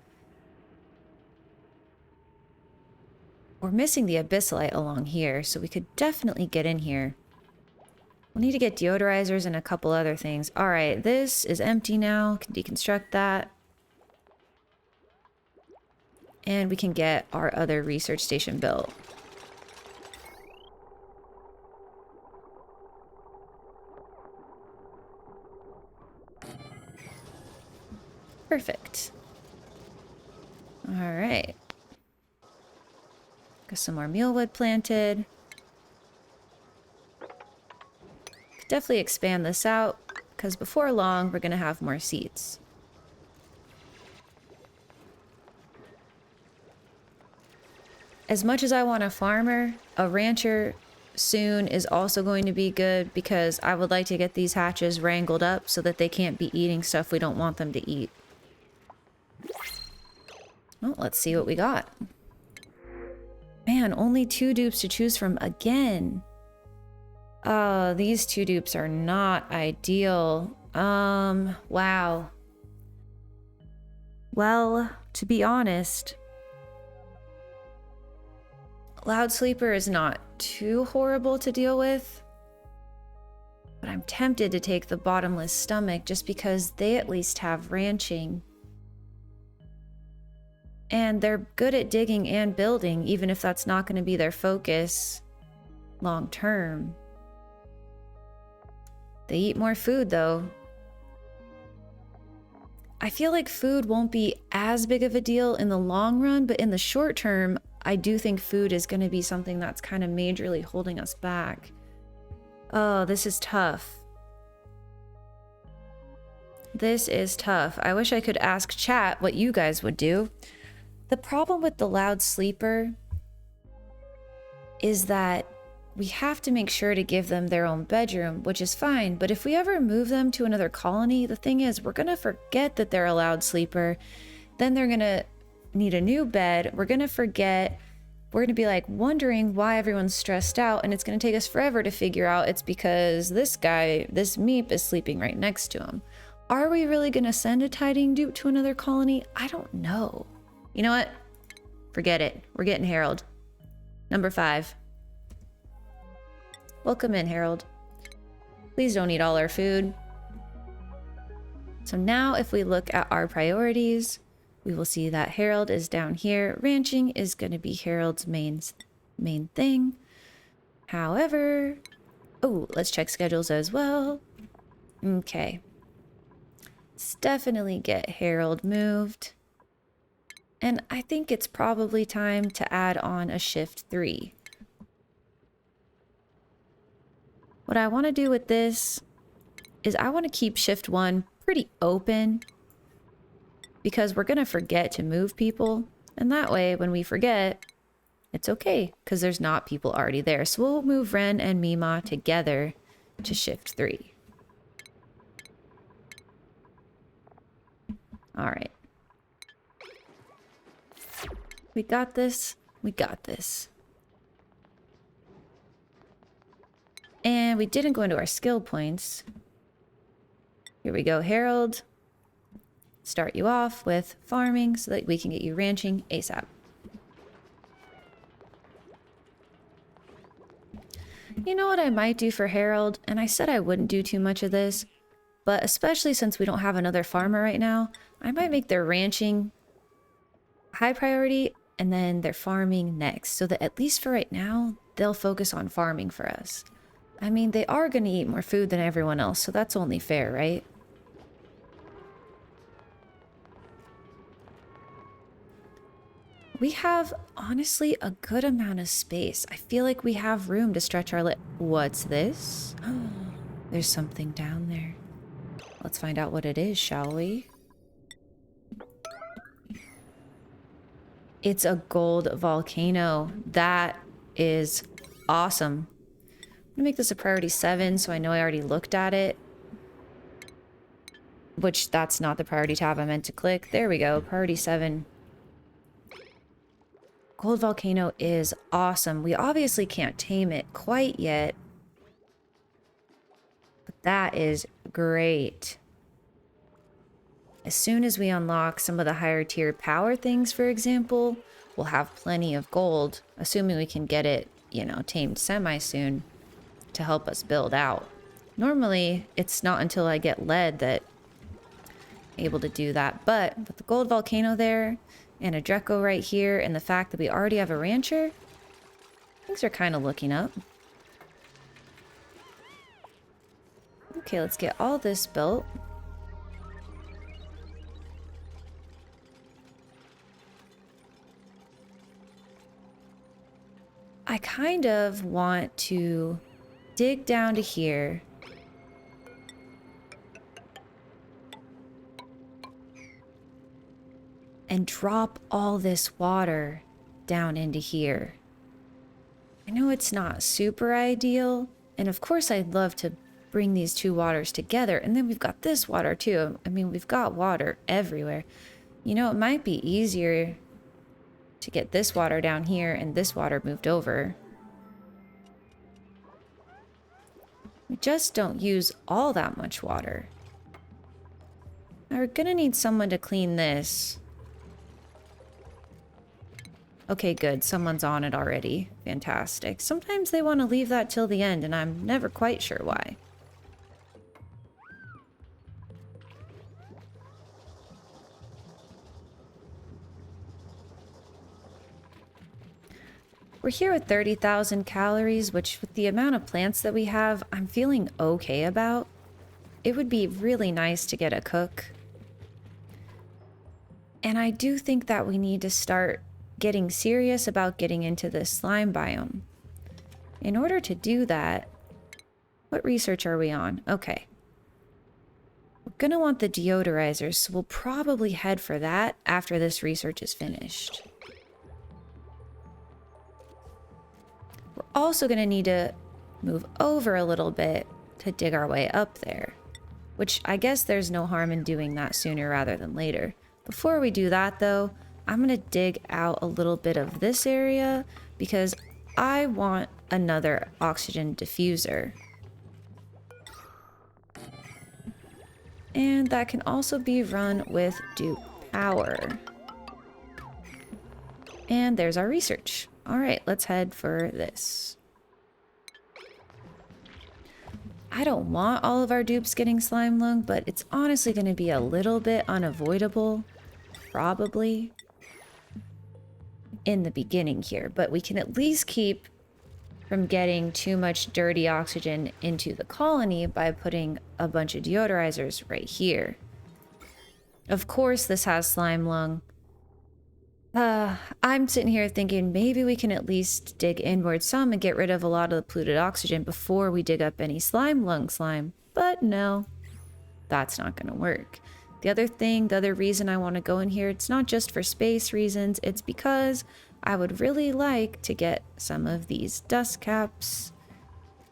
We're missing the abyssalite along here, so we could definitely get in here. We'll need to get deodorizers and a couple other things. Alright, this is empty now. Can deconstruct that. And we can get our other research station built. Perfect. Alright. Got some more mealwood planted. Definitely expand this out, because before long we're going to have more seats. As much as I want a farmer, a rancher soon is also going to be good, because I would like to get these hatches wrangled up so that they can't be eating stuff we don't want them to eat. Well, let's see what we got. Man, only 2 dupes to choose from again. These 2 dupes are not ideal. Wow. Well, to be honest, Loud Sleeper is not too horrible to deal with. But I'm tempted to take the bottomless stomach just because they at least have ranching. And they're good at digging and building, even if that's not going to be their focus long term. They eat more food though. I feel like food won't be as big of a deal in the long run, but in the short term, I do think food is going to be something that's kind of majorly holding us back. Oh, this is tough. This is tough. I wish I could ask chat what you guys would do. The problem with the loud sleeper is that we have to make sure to give them their own bedroom, which is fine. But if we ever move them to another colony, the thing is, we're going to forget that they're a loud sleeper. Then they're going to need a new bed. We're going to forget. We're going to be like wondering why everyone's stressed out. And it's going to take us forever to figure out it's because this guy, this meep, is sleeping right next to him. Are we really going to send a tidying dupe to another colony? I don't know. You know what? Forget it. We're getting Harold. Number 5. Welcome in, Harold. Please don't eat all our food. So now if we look at our priorities, we will see that Harold is down here. Ranching is going to be Harold's main thing. However, oh, let's check schedules as well. Okay. Let's definitely get Harold moved. And I think it's probably time to add on a shift 3. What I want to do with this is I want to keep shift 1 pretty open because we're going to forget to move people. And that way, when we forget, it's okay because there's not people already there. So we'll move Ren and Mima together to shift 3. All right. We got this. We got this. And we didn't go into our skill points. Here we go, Harold. Start you off with farming so that we can get you ranching ASAP. You know what I might do for Harold? And I said I wouldn't do too much of this, but especially since we don't have another farmer right now, I might make their ranching high priority and then their farming next, so that at least for right now, they'll focus on farming for us. I mean, they are going to eat more food than everyone else, so that's only fair, right? We have, honestly, a good amount of space. I feel like we have room to stretch our What's this? There's something down there. Let's find out what it is, shall we? It's a gold volcano. That is awesome. I'm gonna make this a priority 7 so I know I already looked at it. Which, that's not the priority tab I meant to click. There we go, priority 7. Gold volcano is awesome. We obviously can't tame it quite yet. But that is great. As soon as we unlock some of the higher tier power things, for example, we'll have plenty of gold, assuming we can get it, you know, tamed semi-soon to help us build out. Normally, it's not until I get lead that I'm able to do that, but with the gold volcano there, and a Dreco right here, and the fact that we already have a rancher, things are kind of looking up. Okay, let's get all this built. I kind of want to dig down to here. And drop all this water down into here. I know it's not super ideal, and of course I'd love to bring these two waters together, and then we've got this water too. I mean, we've got water everywhere. You know, it might be easier to get this water down here and this water moved over. We just don't use all that much water. Now we're gonna need someone to clean this. Okay, good. Someone's on it already. Fantastic. Sometimes they want to leave that till the end, and I'm never quite sure why. We're here with 30,000 calories, which with the amount of plants that we have, I'm feeling okay about. It would be really nice to get a cook. And I do think that we need to start getting serious about getting into this slime biome. In order to do that, what research are we on? Okay. We're gonna want the deodorizers, so we'll probably head for that after this research is finished. We're also gonna need to move over a little bit to dig our way up there, which I guess there's no harm in doing that sooner rather than later. Before we do that though, I'm gonna dig out a little bit of this area because I want another oxygen diffuser. And that can also be run with Dupe power. And there's our research. All right, let's head for this. I don't want all of our dupes getting slime lung, but it's honestly going to be a little bit unavoidable, probably, in the beginning here. But we can at least keep from getting too much dirty oxygen into the colony by putting a bunch of deodorizers right here. Of course, this has slime lung. I'm sitting here thinking maybe we can at least dig inward some and get rid of a lot of the polluted oxygen before we dig up any slime lung slime. But no, that's not going to work. The other reason I want to go in here, it's not just for space reasons, it's because I would really like to get some of these dust caps.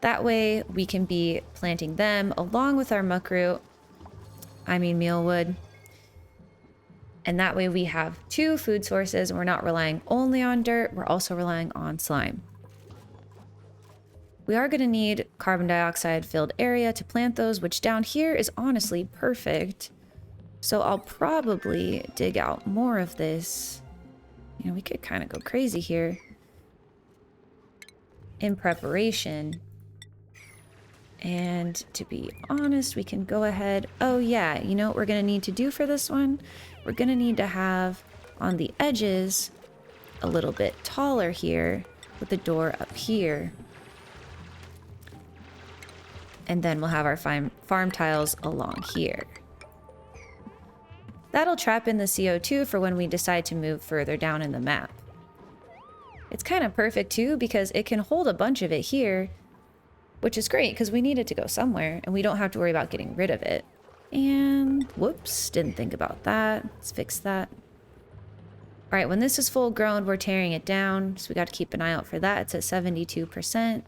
That way we can be planting them along with our muckroot, mealwood. And that way we have two food sources and we're not relying only on dirt, we're also relying on slime. We are going to need carbon dioxide filled area to plant those, which down here is honestly perfect. So I'll probably dig out more of this. You know, we could kind of go crazy here in preparation. And to be honest, we can go ahead. Oh yeah, you know what we're going to need to do for this one? We're going to need to have on the edges a little bit taller here with the door up here. And then we'll have our farm tiles along here. That'll trap in the CO2 for when we decide to move further down in the map. It's kind of perfect too because it can hold a bunch of it here, which is great because we need it to go somewhere and we don't have to worry about getting rid of it. And whoops, didn't think about that. Let's fix that. All right, when this is full grown, we're tearing it down. So we got to keep an eye out for that. It's at 72%.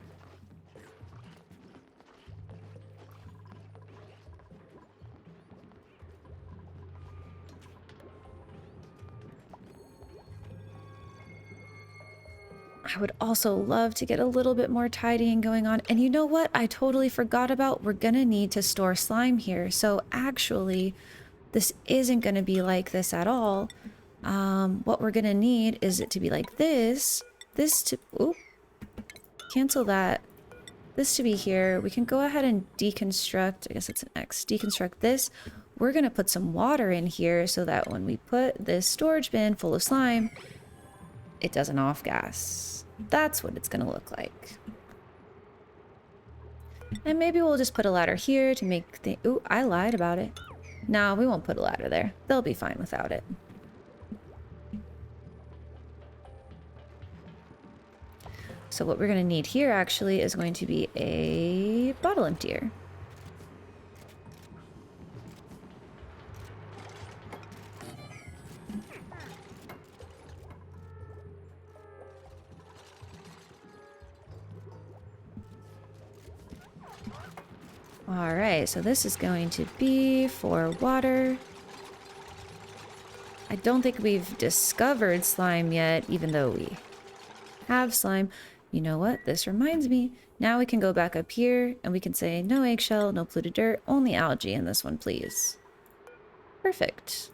I would also love to get a little bit more tidying going on. And you know what? I totally forgot about. We're going to need to store slime here. So actually, this isn't going to be like this at all. What we're going to need is it to be like this. This to... Oop. Cancel that. This to be here. We can go ahead and deconstruct. I guess it's an X. Deconstruct this. We're going to put some water in here so that when we put this storage bin full of slime, it doesn't off-gas. That's what it's going to look like. And maybe we'll just put a ladder here to make the... Ooh, I lied about it. No, we won't put a ladder there. They'll be fine without it. So what we're going to need here actually is going to be a bottle emptier. All right, so this is going to be for water. I don't think we've discovered slime yet, even though we have slime. You know what? This reminds me. Now we can go back up here and we can say no eggshell, no polluted dirt, only algae in this one, please. Perfect.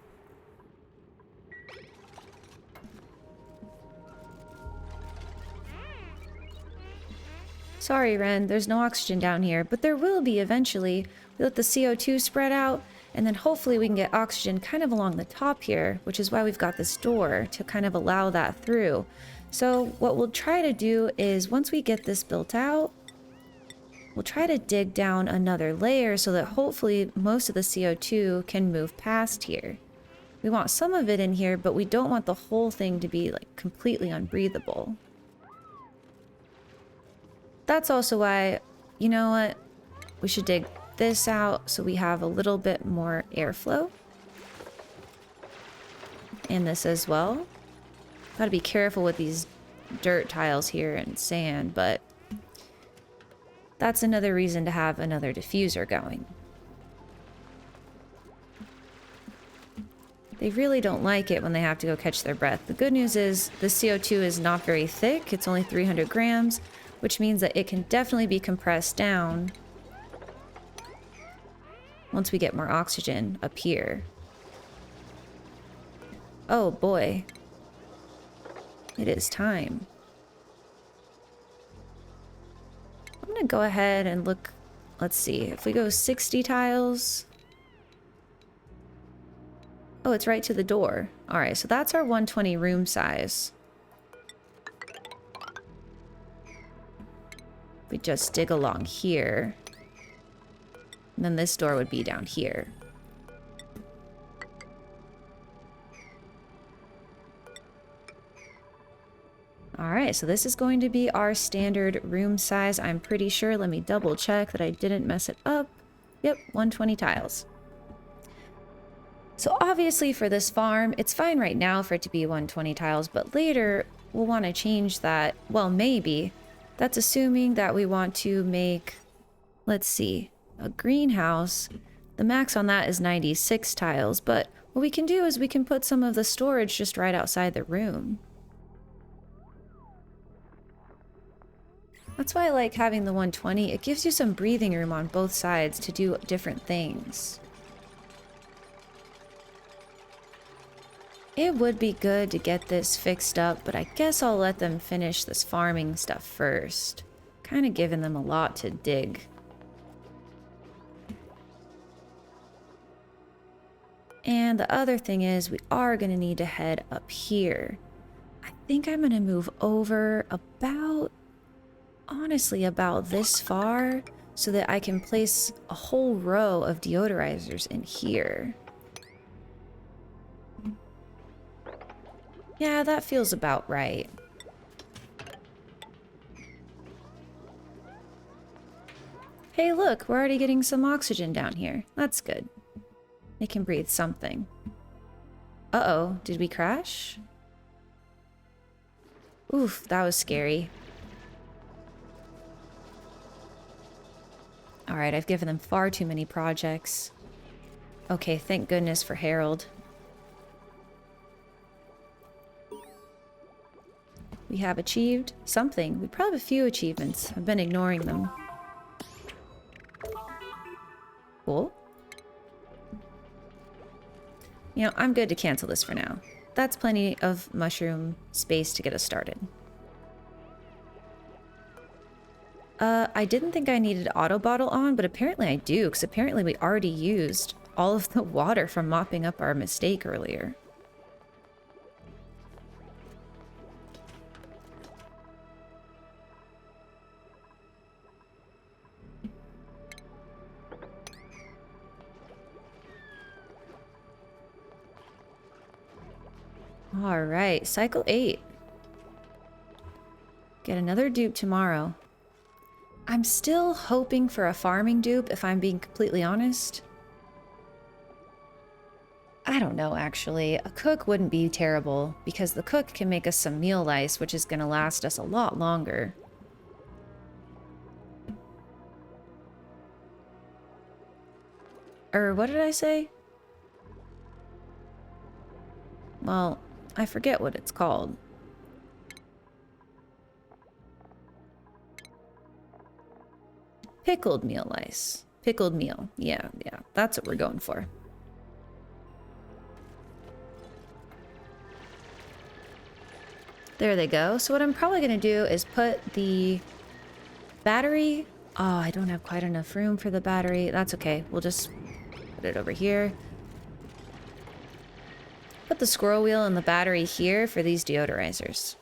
Sorry, Ren, there's no oxygen down here, but there will be eventually. We let the CO2 spread out, and then hopefully we can get oxygen kind of along the top here, which is why we've got this door to kind of allow that through. So what we'll try to do is once we get this built out, we'll try to dig down another layer so that hopefully most of the CO2 can move past here. We want some of it in here, but we don't want the whole thing to be like completely unbreathable. That's also why, you know what? We should dig this out so we have a little bit more airflow. And this as well. Gotta be careful with these dirt tiles here and sand, but that's another reason to have another diffuser going. They really don't like it when they have to go catch their breath. The good news is the CO2 is not very thick. It's only 300 grams, which means that it can definitely be compressed down once we get more oxygen up here. Oh boy. It is time. I'm gonna go ahead and look. Let's see. If we go 60 tiles. Oh, it's right to the door. All right, so that's our 120 room size. We just dig along here. And then this door would be down here. All right, so this is going to be our standard room size. I'm pretty sure. Let me double check that I didn't mess it up. Yep, 120 tiles. So obviously for this farm, it's fine right now for it to be 120 tiles, but later we'll want to change that. Well, maybe. That's assuming that we want to make, let's see, a greenhouse. The max on that is 96 tiles, but what we can do is we can put some of the storage just right outside the room. That's why I like having the 120. It gives you some breathing room on both sides to do different things. It would be good to get this fixed up, but I guess I'll let them finish this farming stuff first. Kind of giving them a lot to dig. And the other thing is we are going to need to head up here. I think I'm going to move over about, honestly, about this far so that I can place a whole row of deodorizers in here. Yeah, that feels about right. Hey, look, we're already getting some oxygen down here. That's good. They can breathe something. Uh-oh, did we crash? Oof, that was scary. Alright, I've given them far too many projects. Okay, thank goodness for Harold. We have achieved something. We probably have a few achievements. I've been ignoring them. Cool. You know, I'm good to cancel this for now. That's plenty of mushroom space to get us started. I didn't think I needed auto bottle on, but apparently I do, because apparently we already used all of the water from mopping up our mistake earlier. All right, cycle 8. Get another dupe tomorrow. I'm still hoping for a farming dupe, if I'm being completely honest. I don't know, actually. A cook wouldn't be terrible, because the cook can make us some meal lice, which is going to last us a lot longer. Or what did I say? Well, I forget what it's called. Pickled meal lice. Pickled meal. Yeah, that's what we're going for. There they go. So what I'm probably going to do is put the battery... Oh, I don't have quite enough room for the battery. That's okay. We'll just put it over here. Put the squirrel wheel and the battery here for these deodorizers.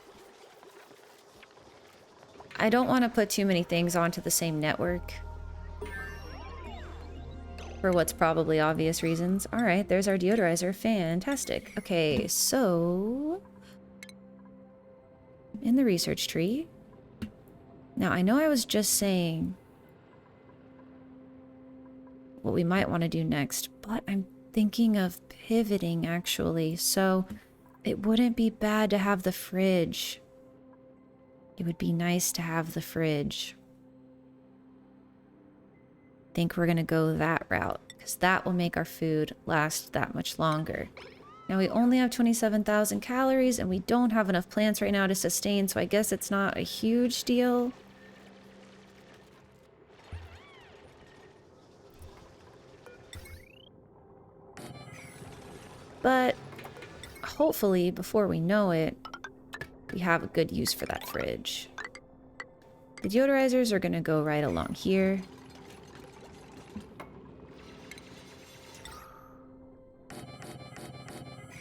I don't want to put too many things onto the same network. For what's probably obvious reasons. Alright, there's our deodorizer. Fantastic. Okay, so... in the research tree. Now, I know I was just saying what we might want to do next, but I'm thinking of pivoting, actually. So, it wouldn't be bad to have the fridge. It would be nice to have the fridge. I think we're going to go that route, because that will make our food last that much longer. Now we only have 27,000 calories, and we don't have enough plants right now to sustain, so I guess it's not a huge deal. But hopefully, before we know it, we have a good use for that fridge. The deodorizers are going to go right along here.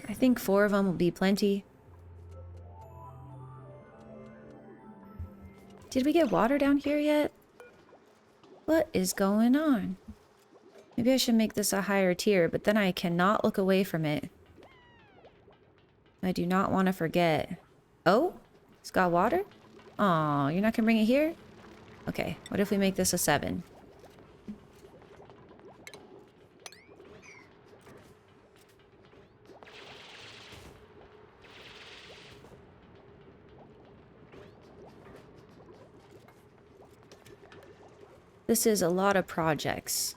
I think 4 of them will be plenty. Did we get water down here yet? What is going on? Maybe I should make this a higher tier, but then I cannot look away from it. I do not want to forget. Oh, it's got water? Aw, you're not gonna bring it here? Okay, what if we make this a 7? This is a lot of projects.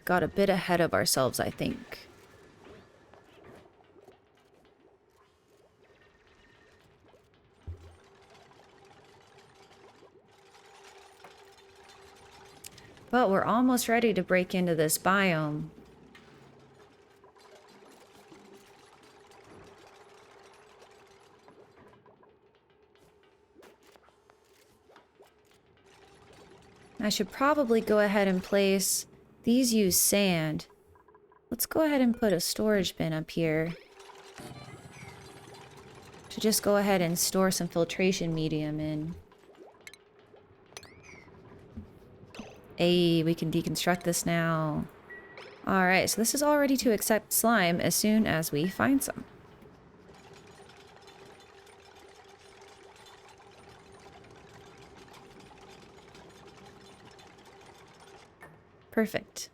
Got a bit ahead of ourselves, I think. But we're almost ready to break into this biome. I should probably go ahead and place... these use sand. Let's go ahead and put a storage bin up here. To just go ahead and store some filtration medium in. Hey, we can deconstruct this now. Alright, so this is all ready to accept slime as soon as we find some. Perfect.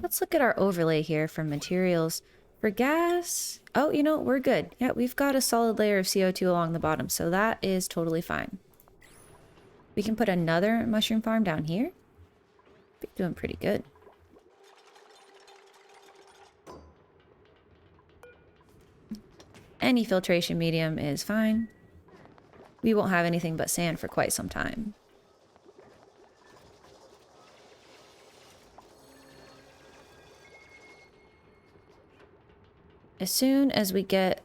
Let's look at our overlay here for materials. For gas... oh, you know, we're good. Yeah, we've got a solid layer of CO2 along the bottom, so that is totally fine. We can put another mushroom farm down here. Be doing pretty good. Any filtration medium is fine. We won't have anything but sand for quite some time. As soon as we get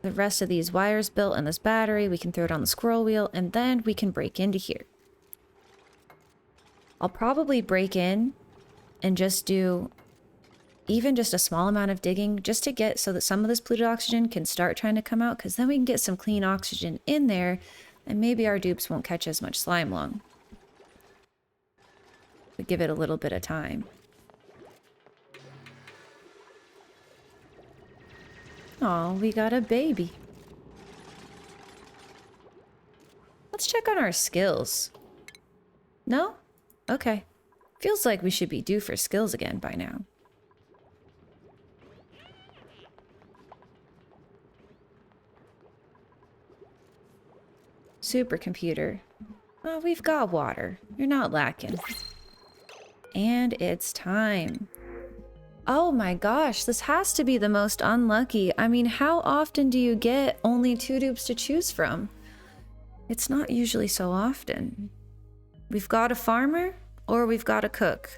the rest of these wires built and this battery, we can throw it on the squirrel wheel, and then we can break into here. I'll probably break in and just do even just a small amount of digging just to get so that some of this polluted oxygen can start trying to come out, because then we can get some clean oxygen in there, and maybe our dupes won't catch as much slime long. But give it a little bit of time. Oh, we got a baby. Let's check on our skills. No? Okay. Feels like we should be due for skills again by now. Supercomputer. Oh, we've got water. You're not lacking. And it's time. Oh my gosh, this has to be the most unlucky. I mean, how often do you get only 2 dupes to choose from? It's not usually so often. We've got a farmer or we've got a cook.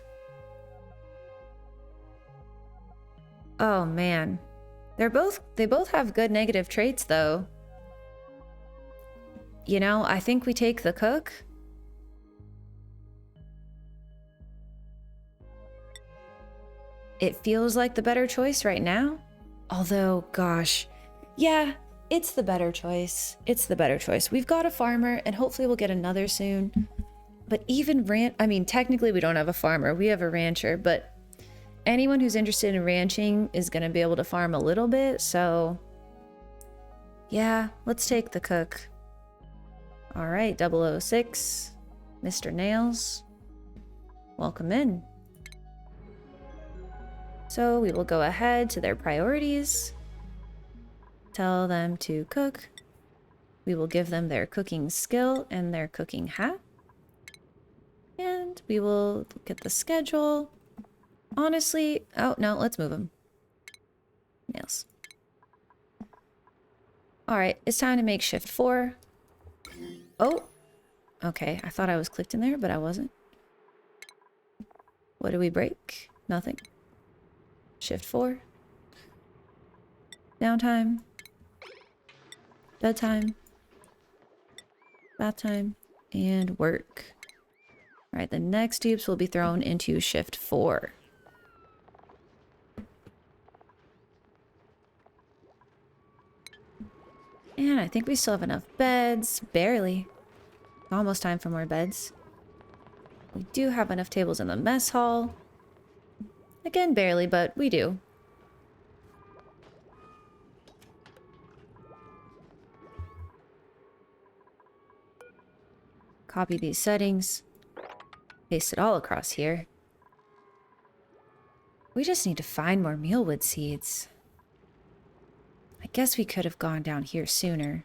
Oh man. They both have good negative traits though. You know, I think we take the cook. It feels like the better choice right now. Although, gosh, Yeah, it's the better choice. It's the better choice. We've got a farmer, and hopefully we'll get another soon. But even I mean, technically we don't have a farmer. We have a rancher, but anyone who's interested in ranching is going to be able to farm a little bit, so yeah, let's take the cook. All right, 006, Mr. Nails, welcome in. So we will go ahead to their priorities, tell them to cook. We will give them their cooking skill and their cooking hat. And we will get the schedule. Honestly, oh no, let's move them. Nails. All right, it's time to make shift 4. Oh, okay. I thought I was clicked in there, but I wasn't. What do we break? Nothing. Shift 4. Downtime. Bedtime. Bath time. And work. All right, the next dupes will be thrown into shift 4. And I think we still have enough beds. Barely. Almost time for more beds. We do have enough tables in the mess hall. Again, barely, but we do. Copy these settings. Paste it all across here. We just need to find more mealwood seeds. I guess we could have gone down here sooner.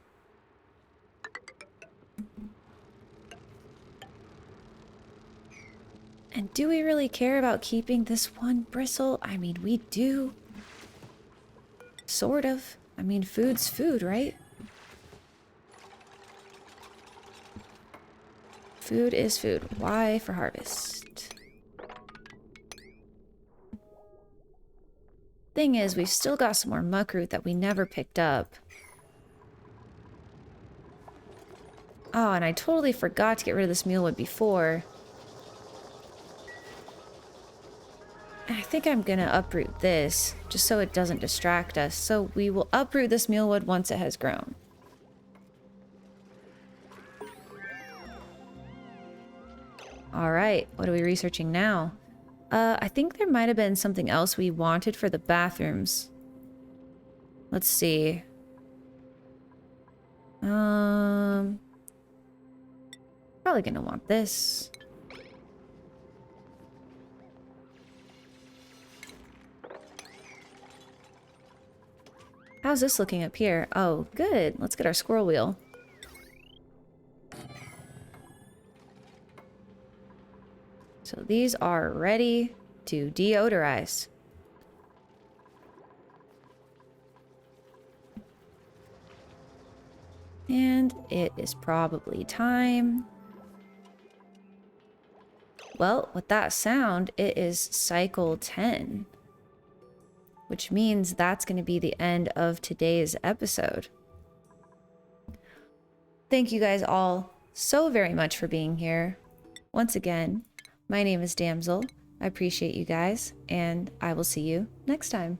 And do we really care about keeping this one bristle? I mean, we do. Sort of. I mean, food's food, right? Food is food. Y for harvest. Thing is, we've still got some more muckroot that we never picked up. Oh, and I totally forgot to get rid of this mealwood before. I think I'm gonna uproot this, just so it doesn't distract us. So we will uproot this mealwood once it has grown. Alright, what are we researching now? I think there might have been something else we wanted for the bathrooms. Let's see. Probably gonna want this. How's this looking up here? Oh, good. Let's get our squirrel wheel. So these are ready to deodorize. And it is probably time. Well, with that sound, it is cycle 10. Which means that's going to be the end of today's episode. Thank you guys all so very much for being here. Once again, my name is Damnzl. I appreciate you guys, and I will see you next time.